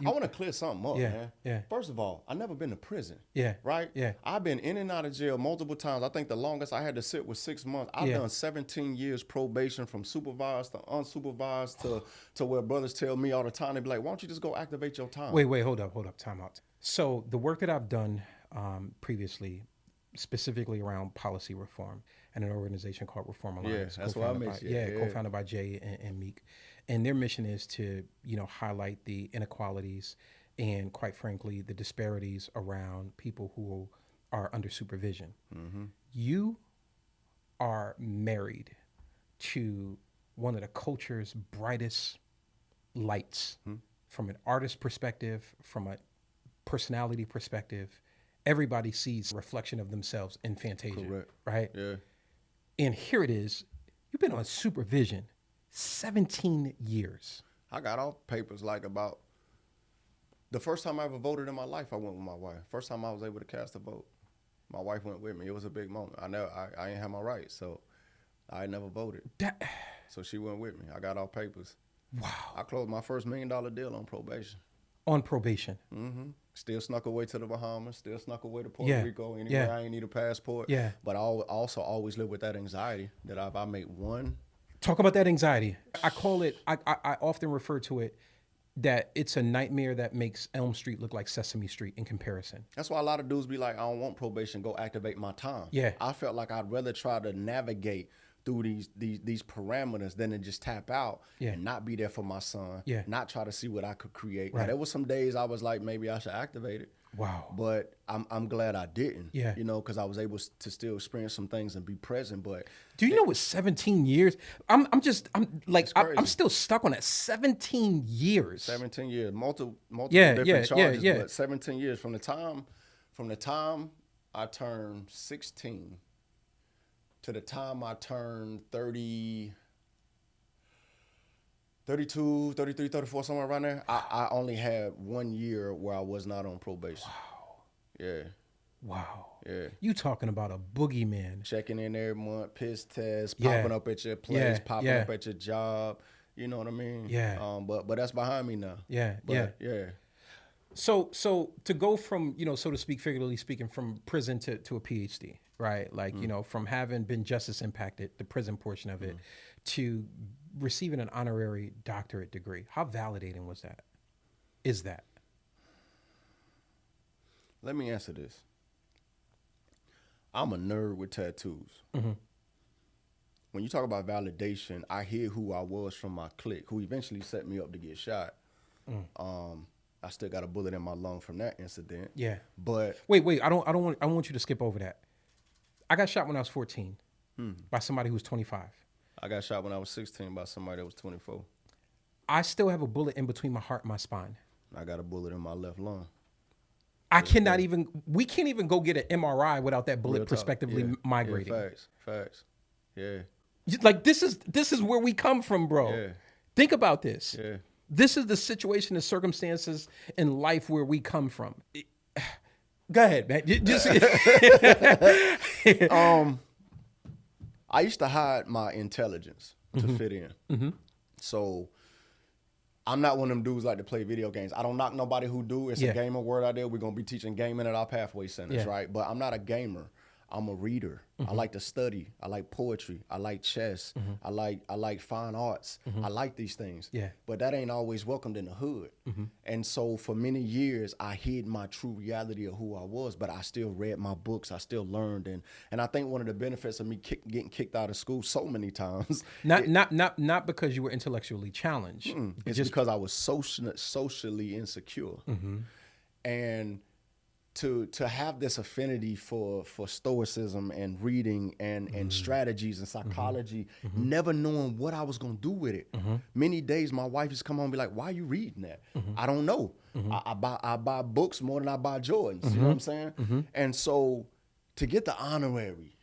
[SPEAKER 3] I want to clear something up, man. First of all, I've never been to prison. Right? I've been in and out of jail multiple times. I think the longest I had to sit was 6 months. I've done 17 years probation from supervised to unsupervised to where brothers tell me all the time, they be like, why don't you just go activate your time?
[SPEAKER 2] Wait, hold up, time out. So the work that I've done previously, specifically around policy reform and an organization called Reform Alliance.
[SPEAKER 3] That's what I mentioned.
[SPEAKER 2] Co-founded by Jay and Meek. And their mission is to, highlight the inequalities and, quite frankly, the disparities around people who are under supervision. You are married to one of the culture's brightest lights from an artist perspective, from a personality perspective. Everybody sees a reflection of themselves in Fantasia, right? And here it is. You've been on supervision 17 years.
[SPEAKER 3] I got off papers like about the first time I ever voted in my life. I went with my wife. First time I was able to cast a vote, my wife went with me. It was a big moment. I ain't have my rights, so I never voted. So she went with me. I got off papers.
[SPEAKER 2] Wow.
[SPEAKER 3] I closed my first $1 million deal on probation.
[SPEAKER 2] On probation.
[SPEAKER 3] Still snuck away to the Bahamas. Still snuck away to Puerto Rico. Anywhere I ain't need a passport. But I also always live with that anxiety that if I make one.
[SPEAKER 2] Talk about that anxiety. I call it, I often refer to it that it's a nightmare that makes Elm Street look like Sesame Street in comparison.
[SPEAKER 3] That's why a lot of dudes be like, I don't want probation, go activate my time. I felt like I'd rather try to navigate through these parameters than to just tap out and not be there for my son, not try to see what I could create. Now, there was some days I was like, maybe I should activate it.
[SPEAKER 2] Wow.
[SPEAKER 3] But I'm glad I didn't, because I was able to still experience some things and be present. But
[SPEAKER 2] do you know what 17 years? I'm still stuck on that. 17 years.
[SPEAKER 3] 17 years, multiple different charges, but 17 years from the time I turned 16 to the time I turned 30, 32, 33, 34, somewhere around there, I only had 1 year where I was not on probation.
[SPEAKER 2] Wow.
[SPEAKER 3] Yeah.
[SPEAKER 2] You talking about a boogeyman.
[SPEAKER 3] Checking in every month, piss tests, popping up at your place, popping up at your job. You know what I mean? But that's behind me now.
[SPEAKER 2] So to go from, so to speak, figuratively speaking, from prison to a PhD, right? Like, from having been justice impacted, the prison portion of it, to receiving an honorary doctorate degree. How validating was that? Is that?
[SPEAKER 3] Let me answer this. I'm a nerd with tattoos. When you talk about validation, I hear who I was from my clique, who eventually set me up to get shot. I still got a bullet in my lung from that incident.
[SPEAKER 2] Yeah.
[SPEAKER 3] But
[SPEAKER 2] wait, I want you to skip over that. I got shot when I was 14 by somebody who was 25.
[SPEAKER 3] I got shot when I was 16 by somebody that was 24.
[SPEAKER 2] I still have a bullet in between my heart and my spine.
[SPEAKER 3] I got a bullet in my left lung.
[SPEAKER 2] We can't even go get an MRI without that bullet prospectively migrating.
[SPEAKER 3] Yeah, facts. Yeah.
[SPEAKER 2] Like this is where we come from, bro.
[SPEAKER 3] Yeah.
[SPEAKER 2] Think about this.
[SPEAKER 3] Yeah.
[SPEAKER 2] This is the situation and circumstances in life where we come from. Go ahead, man.
[SPEAKER 3] I used to hide my intelligence to fit in. So I'm not one of them dudes like to play video games. I don't knock nobody who do. It's a gamer word out there. We're going to be teaching gaming at our pathway centers, right? But I'm not a gamer. I'm a reader. I like to study. I like poetry. I like chess. I like fine arts. I like these things.
[SPEAKER 2] Yeah.
[SPEAKER 3] But that ain't always welcomed in the hood. And so for many years, I hid my true reality of who I was, but I still read my books. I still learned. And I think one of the benefits of me getting kicked out of school so many times.
[SPEAKER 2] Not because you were intellectually challenged.
[SPEAKER 3] It's just because I was socially insecure. And to have this affinity for stoicism and reading and strategies and psychology, never knowing what I was going to do with it. Many days my wife used to come home and be like, why are you reading that? I don't know. I buy books more than I buy Jordans. You know what I'm saying? And so to get the honorary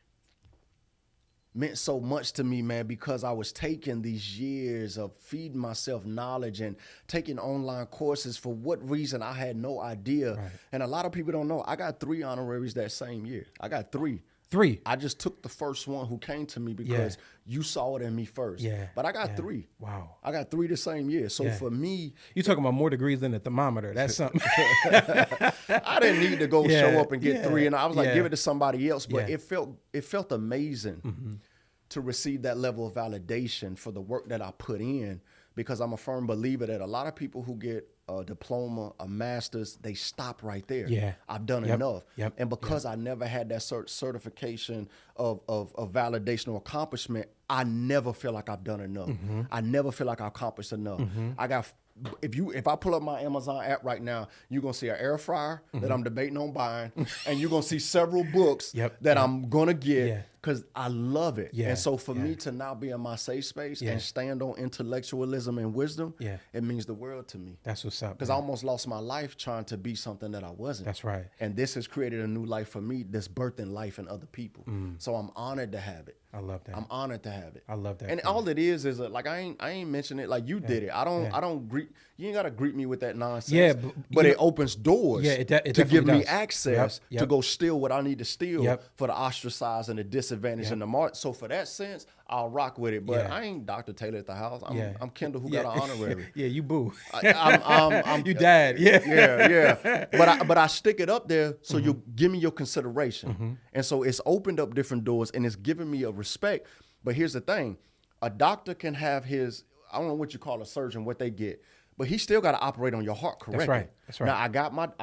[SPEAKER 3] meant so much to me, man, because I was taking these years of feeding myself knowledge and taking online courses for what reason I had no idea. Right. And a lot of people don't know. I got 3 honoraries that same year. I got 3.
[SPEAKER 2] 3.
[SPEAKER 3] I just took the first one who came to me because you saw it in me first.
[SPEAKER 2] Yeah.
[SPEAKER 3] But I got 3.
[SPEAKER 2] Wow.
[SPEAKER 3] I got 3 the same year. So for me,
[SPEAKER 2] you're talking about more degrees than a thermometer. That's something.
[SPEAKER 3] I didn't need to go show up and get 3. And I was like, give it to somebody else. But it felt amazing to receive that level of validation for the work that I put in, because I'm a firm believer that a lot of people who get a diploma, a master's, they stop right there.
[SPEAKER 2] Yeah.
[SPEAKER 3] I've done enough. And because I never had that certification of validation or accomplishment, I never feel like I've done enough. I never feel like I accomplished enough. I got if I pull up my Amazon app right now, you're going to see an air fryer that I'm debating on buying, and you're going to see several books that I'm going to get because I love it. And so for me to now be in my safe space and stand on intellectualism and wisdom, it means the world to me.
[SPEAKER 2] That's what's up.
[SPEAKER 3] Because I almost lost my life trying to be something that I wasn't.
[SPEAKER 2] That's right.
[SPEAKER 3] And this has created a new life for me that's birthing life in other people. So I'm honored to have it.
[SPEAKER 2] I love that.
[SPEAKER 3] I'm honored to have it.
[SPEAKER 2] I love that.
[SPEAKER 3] And all it is like I ain't mention it like you did it. I don't greet you. Ain't gotta greet me with that nonsense.
[SPEAKER 2] Yeah,
[SPEAKER 3] but it opens doors.
[SPEAKER 2] It
[SPEAKER 3] to give me
[SPEAKER 2] does.
[SPEAKER 3] access to go steal what I need to steal for the ostracized and the disadvantaged and the mark. So for that sense, I'll rock with it. But I ain't Dr. Taylor at the house. I'm Kendall who got an honorary.
[SPEAKER 2] You boo.
[SPEAKER 3] I'm
[SPEAKER 2] you dad.
[SPEAKER 3] But I stick it up there so you give me your consideration. And so it's opened up different doors and it's given me a respect. But here's the thing. A doctor can have his, I don't know what you call a surgeon, what they get, but he still got to operate on your heart correctly.
[SPEAKER 2] That's right.
[SPEAKER 3] Now I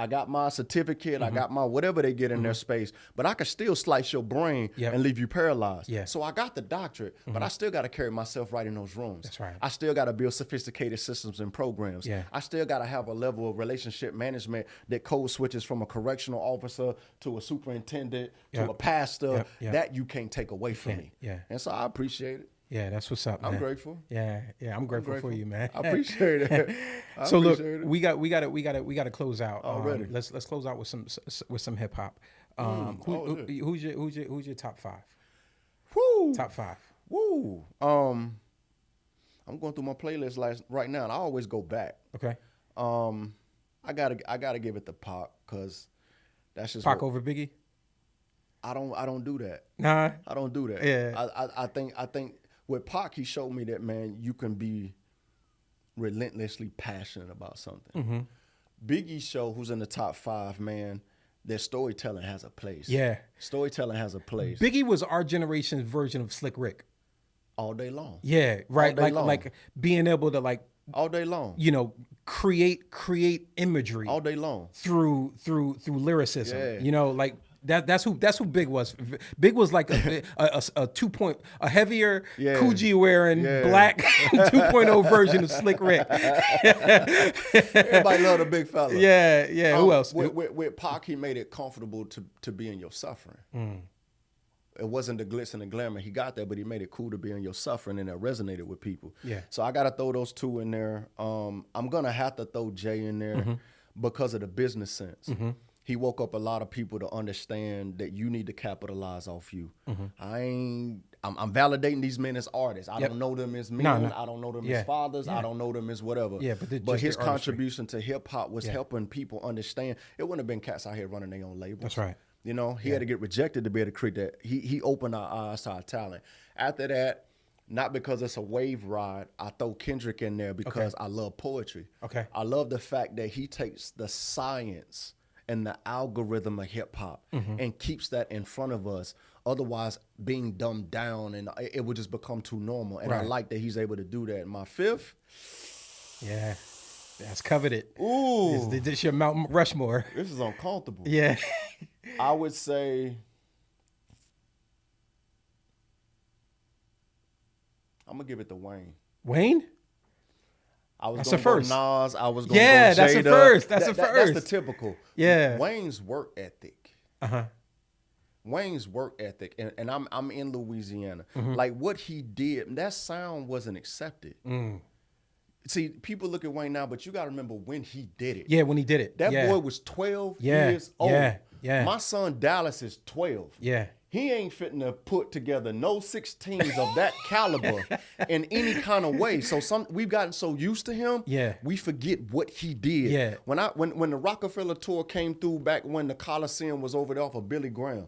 [SPEAKER 3] got my certificate, I got my whatever they get in their space, but I can still slice your brain and leave you paralyzed. So I got the doctorate, but I still got to carry myself right in those rooms.
[SPEAKER 2] That's right.
[SPEAKER 3] I still got to build sophisticated systems and programs. I still got to have a level of relationship management that code switches from a correctional officer to a superintendent to a pastor that you can't take away from me. And so I appreciate it.
[SPEAKER 2] Yeah, that's what's up, man.
[SPEAKER 3] I'm grateful.
[SPEAKER 2] Yeah, I'm grateful for you, man.
[SPEAKER 3] I appreciate it.
[SPEAKER 2] So look, we got to close out.
[SPEAKER 3] Already.
[SPEAKER 2] Let's close out with some hip hop. Who's your top 5?
[SPEAKER 3] Woo.
[SPEAKER 2] Top 5.
[SPEAKER 3] Woo. I'm going through my playlist right now, and I always go back.
[SPEAKER 2] Okay.
[SPEAKER 3] I gotta give it to Pac because that's just
[SPEAKER 2] Pac over Biggie.
[SPEAKER 3] I don't do that.
[SPEAKER 2] Nah,
[SPEAKER 3] I don't do that.
[SPEAKER 2] Yeah.
[SPEAKER 3] I think with Pac, he showed me that, man, you can be relentlessly passionate about something. Biggie show, who's in the top 5, man, that storytelling has a place.
[SPEAKER 2] Yeah.
[SPEAKER 3] Storytelling has a place.
[SPEAKER 2] Biggie was our generation's version of Slick Rick.
[SPEAKER 3] All day long.
[SPEAKER 2] Yeah, right. Like being able to
[SPEAKER 3] all day long.
[SPEAKER 2] Create imagery
[SPEAKER 3] all day long
[SPEAKER 2] through lyricism.
[SPEAKER 3] Yeah.
[SPEAKER 2] That's who Big was. Big was like a 2 point, a heavier Coogee wearing black 2.0 version of Slick Rick.
[SPEAKER 3] Everybody love the big fella.
[SPEAKER 2] Yeah. Who else?
[SPEAKER 3] With Pac, he made it comfortable to be in your suffering. it wasn't the glitz and the glamour. He got there, but he made it cool to be in your suffering, and that resonated with people.
[SPEAKER 2] Yeah.
[SPEAKER 3] So I got to throw those two in there. I'm going to have to throw Jay in there because of the business sense. He woke up a lot of people to understand that you need to capitalize off you. I'm validating these men as artists. I don't know them as men. I don't know them as fathers. I don't know them as whatever.
[SPEAKER 2] Yeah,
[SPEAKER 3] but his contribution to hip hop was helping people understand. It wouldn't have been cats out here running their own labels.
[SPEAKER 2] That's right.
[SPEAKER 3] You know, he had to get rejected to be able to create that. He opened our eyes to our talent. After that, not because it's a wave ride, I throw Kendrick in there because I love poetry.
[SPEAKER 2] Okay.
[SPEAKER 3] I love the fact that he takes the science and the algorithm of hip hop and keeps that in front of us. Otherwise, being dumbed down and it would just become too normal. And I like that he's able to do that. My fifth.
[SPEAKER 2] Yeah. That's coveted.
[SPEAKER 3] Ooh.
[SPEAKER 2] This your Mount Rushmore.
[SPEAKER 3] This is uncomfortable.
[SPEAKER 2] Yeah.
[SPEAKER 3] I would say I'm gonna give it to Wayne.
[SPEAKER 2] Wayne?
[SPEAKER 3] I was
[SPEAKER 2] that's
[SPEAKER 3] gonna
[SPEAKER 2] a first.
[SPEAKER 3] Go Nas. I was gonna go
[SPEAKER 2] Jada. That's a first. That's a first.
[SPEAKER 3] That's the typical.
[SPEAKER 2] Yeah.
[SPEAKER 3] Wayne's work ethic. Wayne's work ethic, and I'm in Louisiana. Like what he did, that sound wasn't accepted. See, people look at Wayne now, but you got to remember when he did it.
[SPEAKER 2] Yeah, when he did it.
[SPEAKER 3] That boy was 12 years old.
[SPEAKER 2] Yeah.
[SPEAKER 3] My son Dallas is 12.
[SPEAKER 2] Yeah.
[SPEAKER 3] He ain't fitting to put together no 16s of that caliber in any kind of way. So we've gotten so used to him, we forget what he did.
[SPEAKER 2] Yeah.
[SPEAKER 3] When the Rockefeller tour came through back when the Coliseum was over there off of Billy Graham,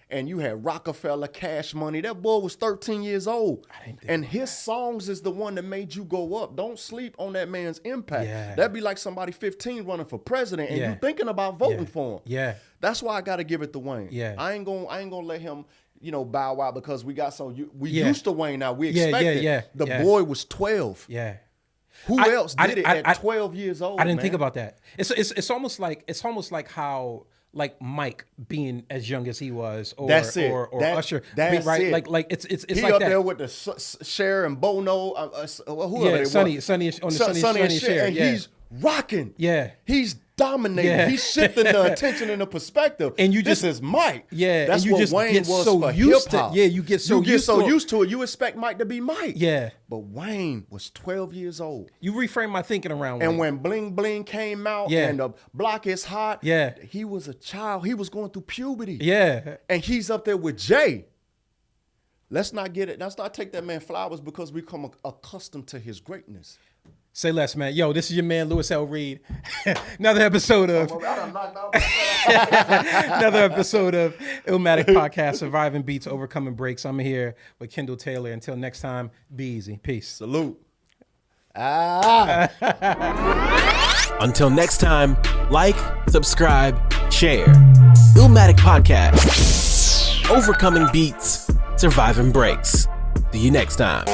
[SPEAKER 3] and you had Rockefeller, Cash Money, that boy was 13 years old. And his songs is the one that made you go up. Don't sleep on that man's impact.
[SPEAKER 2] Yeah.
[SPEAKER 3] That'd be like somebody 15 running for president and you thinking about voting for him.
[SPEAKER 2] Yeah.
[SPEAKER 3] That's why I got to give it to Wayne.
[SPEAKER 2] Yeah.
[SPEAKER 3] I ain't gonna let him, bow out because we got used to Wayne now. We expect it. The boy was 12.
[SPEAKER 2] Yeah.
[SPEAKER 3] Who else did it at 12 years old?
[SPEAKER 2] I didn't think about that. It's almost like how like Mike being as young as he was, or
[SPEAKER 3] that's it.
[SPEAKER 2] or Usher,
[SPEAKER 3] that's
[SPEAKER 2] right?
[SPEAKER 3] it.
[SPEAKER 2] Like it's
[SPEAKER 3] he
[SPEAKER 2] like
[SPEAKER 3] up
[SPEAKER 2] that.
[SPEAKER 3] there with the Cher and Bono, whoever
[SPEAKER 2] Sonny on the Sonny and Cher,
[SPEAKER 3] and he's rocking.
[SPEAKER 2] Yeah,
[SPEAKER 3] he's dominating.
[SPEAKER 2] Yeah.
[SPEAKER 3] He's shifting the attention and the perspective.
[SPEAKER 2] And you
[SPEAKER 3] this is Mike.
[SPEAKER 2] Yeah,
[SPEAKER 3] that's
[SPEAKER 2] and you
[SPEAKER 3] what
[SPEAKER 2] just
[SPEAKER 3] Wayne
[SPEAKER 2] get
[SPEAKER 3] was
[SPEAKER 2] so
[SPEAKER 3] for
[SPEAKER 2] used
[SPEAKER 3] hip hop.
[SPEAKER 2] to. Yeah, you get so
[SPEAKER 3] used to it. You expect Mike to be Mike.
[SPEAKER 2] Yeah,
[SPEAKER 3] but Wayne was 12 years old.
[SPEAKER 2] You reframe my thinking around Wayne.
[SPEAKER 3] And when Bling Bling came out and the block is hot, he was a child. He was going through puberty.
[SPEAKER 2] Yeah,
[SPEAKER 3] and he's up there with Jay. Let's not take that man flowers because we become accustomed to his greatness.
[SPEAKER 2] Say less, man. Yo, this is your man, Louis L. Reed. Another episode of Illmatic Podcast, Surviving Beats, Overcoming Breaks. I'm here with Kendall Taylor. Until next time, be easy. Peace.
[SPEAKER 3] Salute.
[SPEAKER 1] Until next time, like, subscribe, share. Illmatic Podcast, Overcoming Beats, Surviving Breaks. See you next time.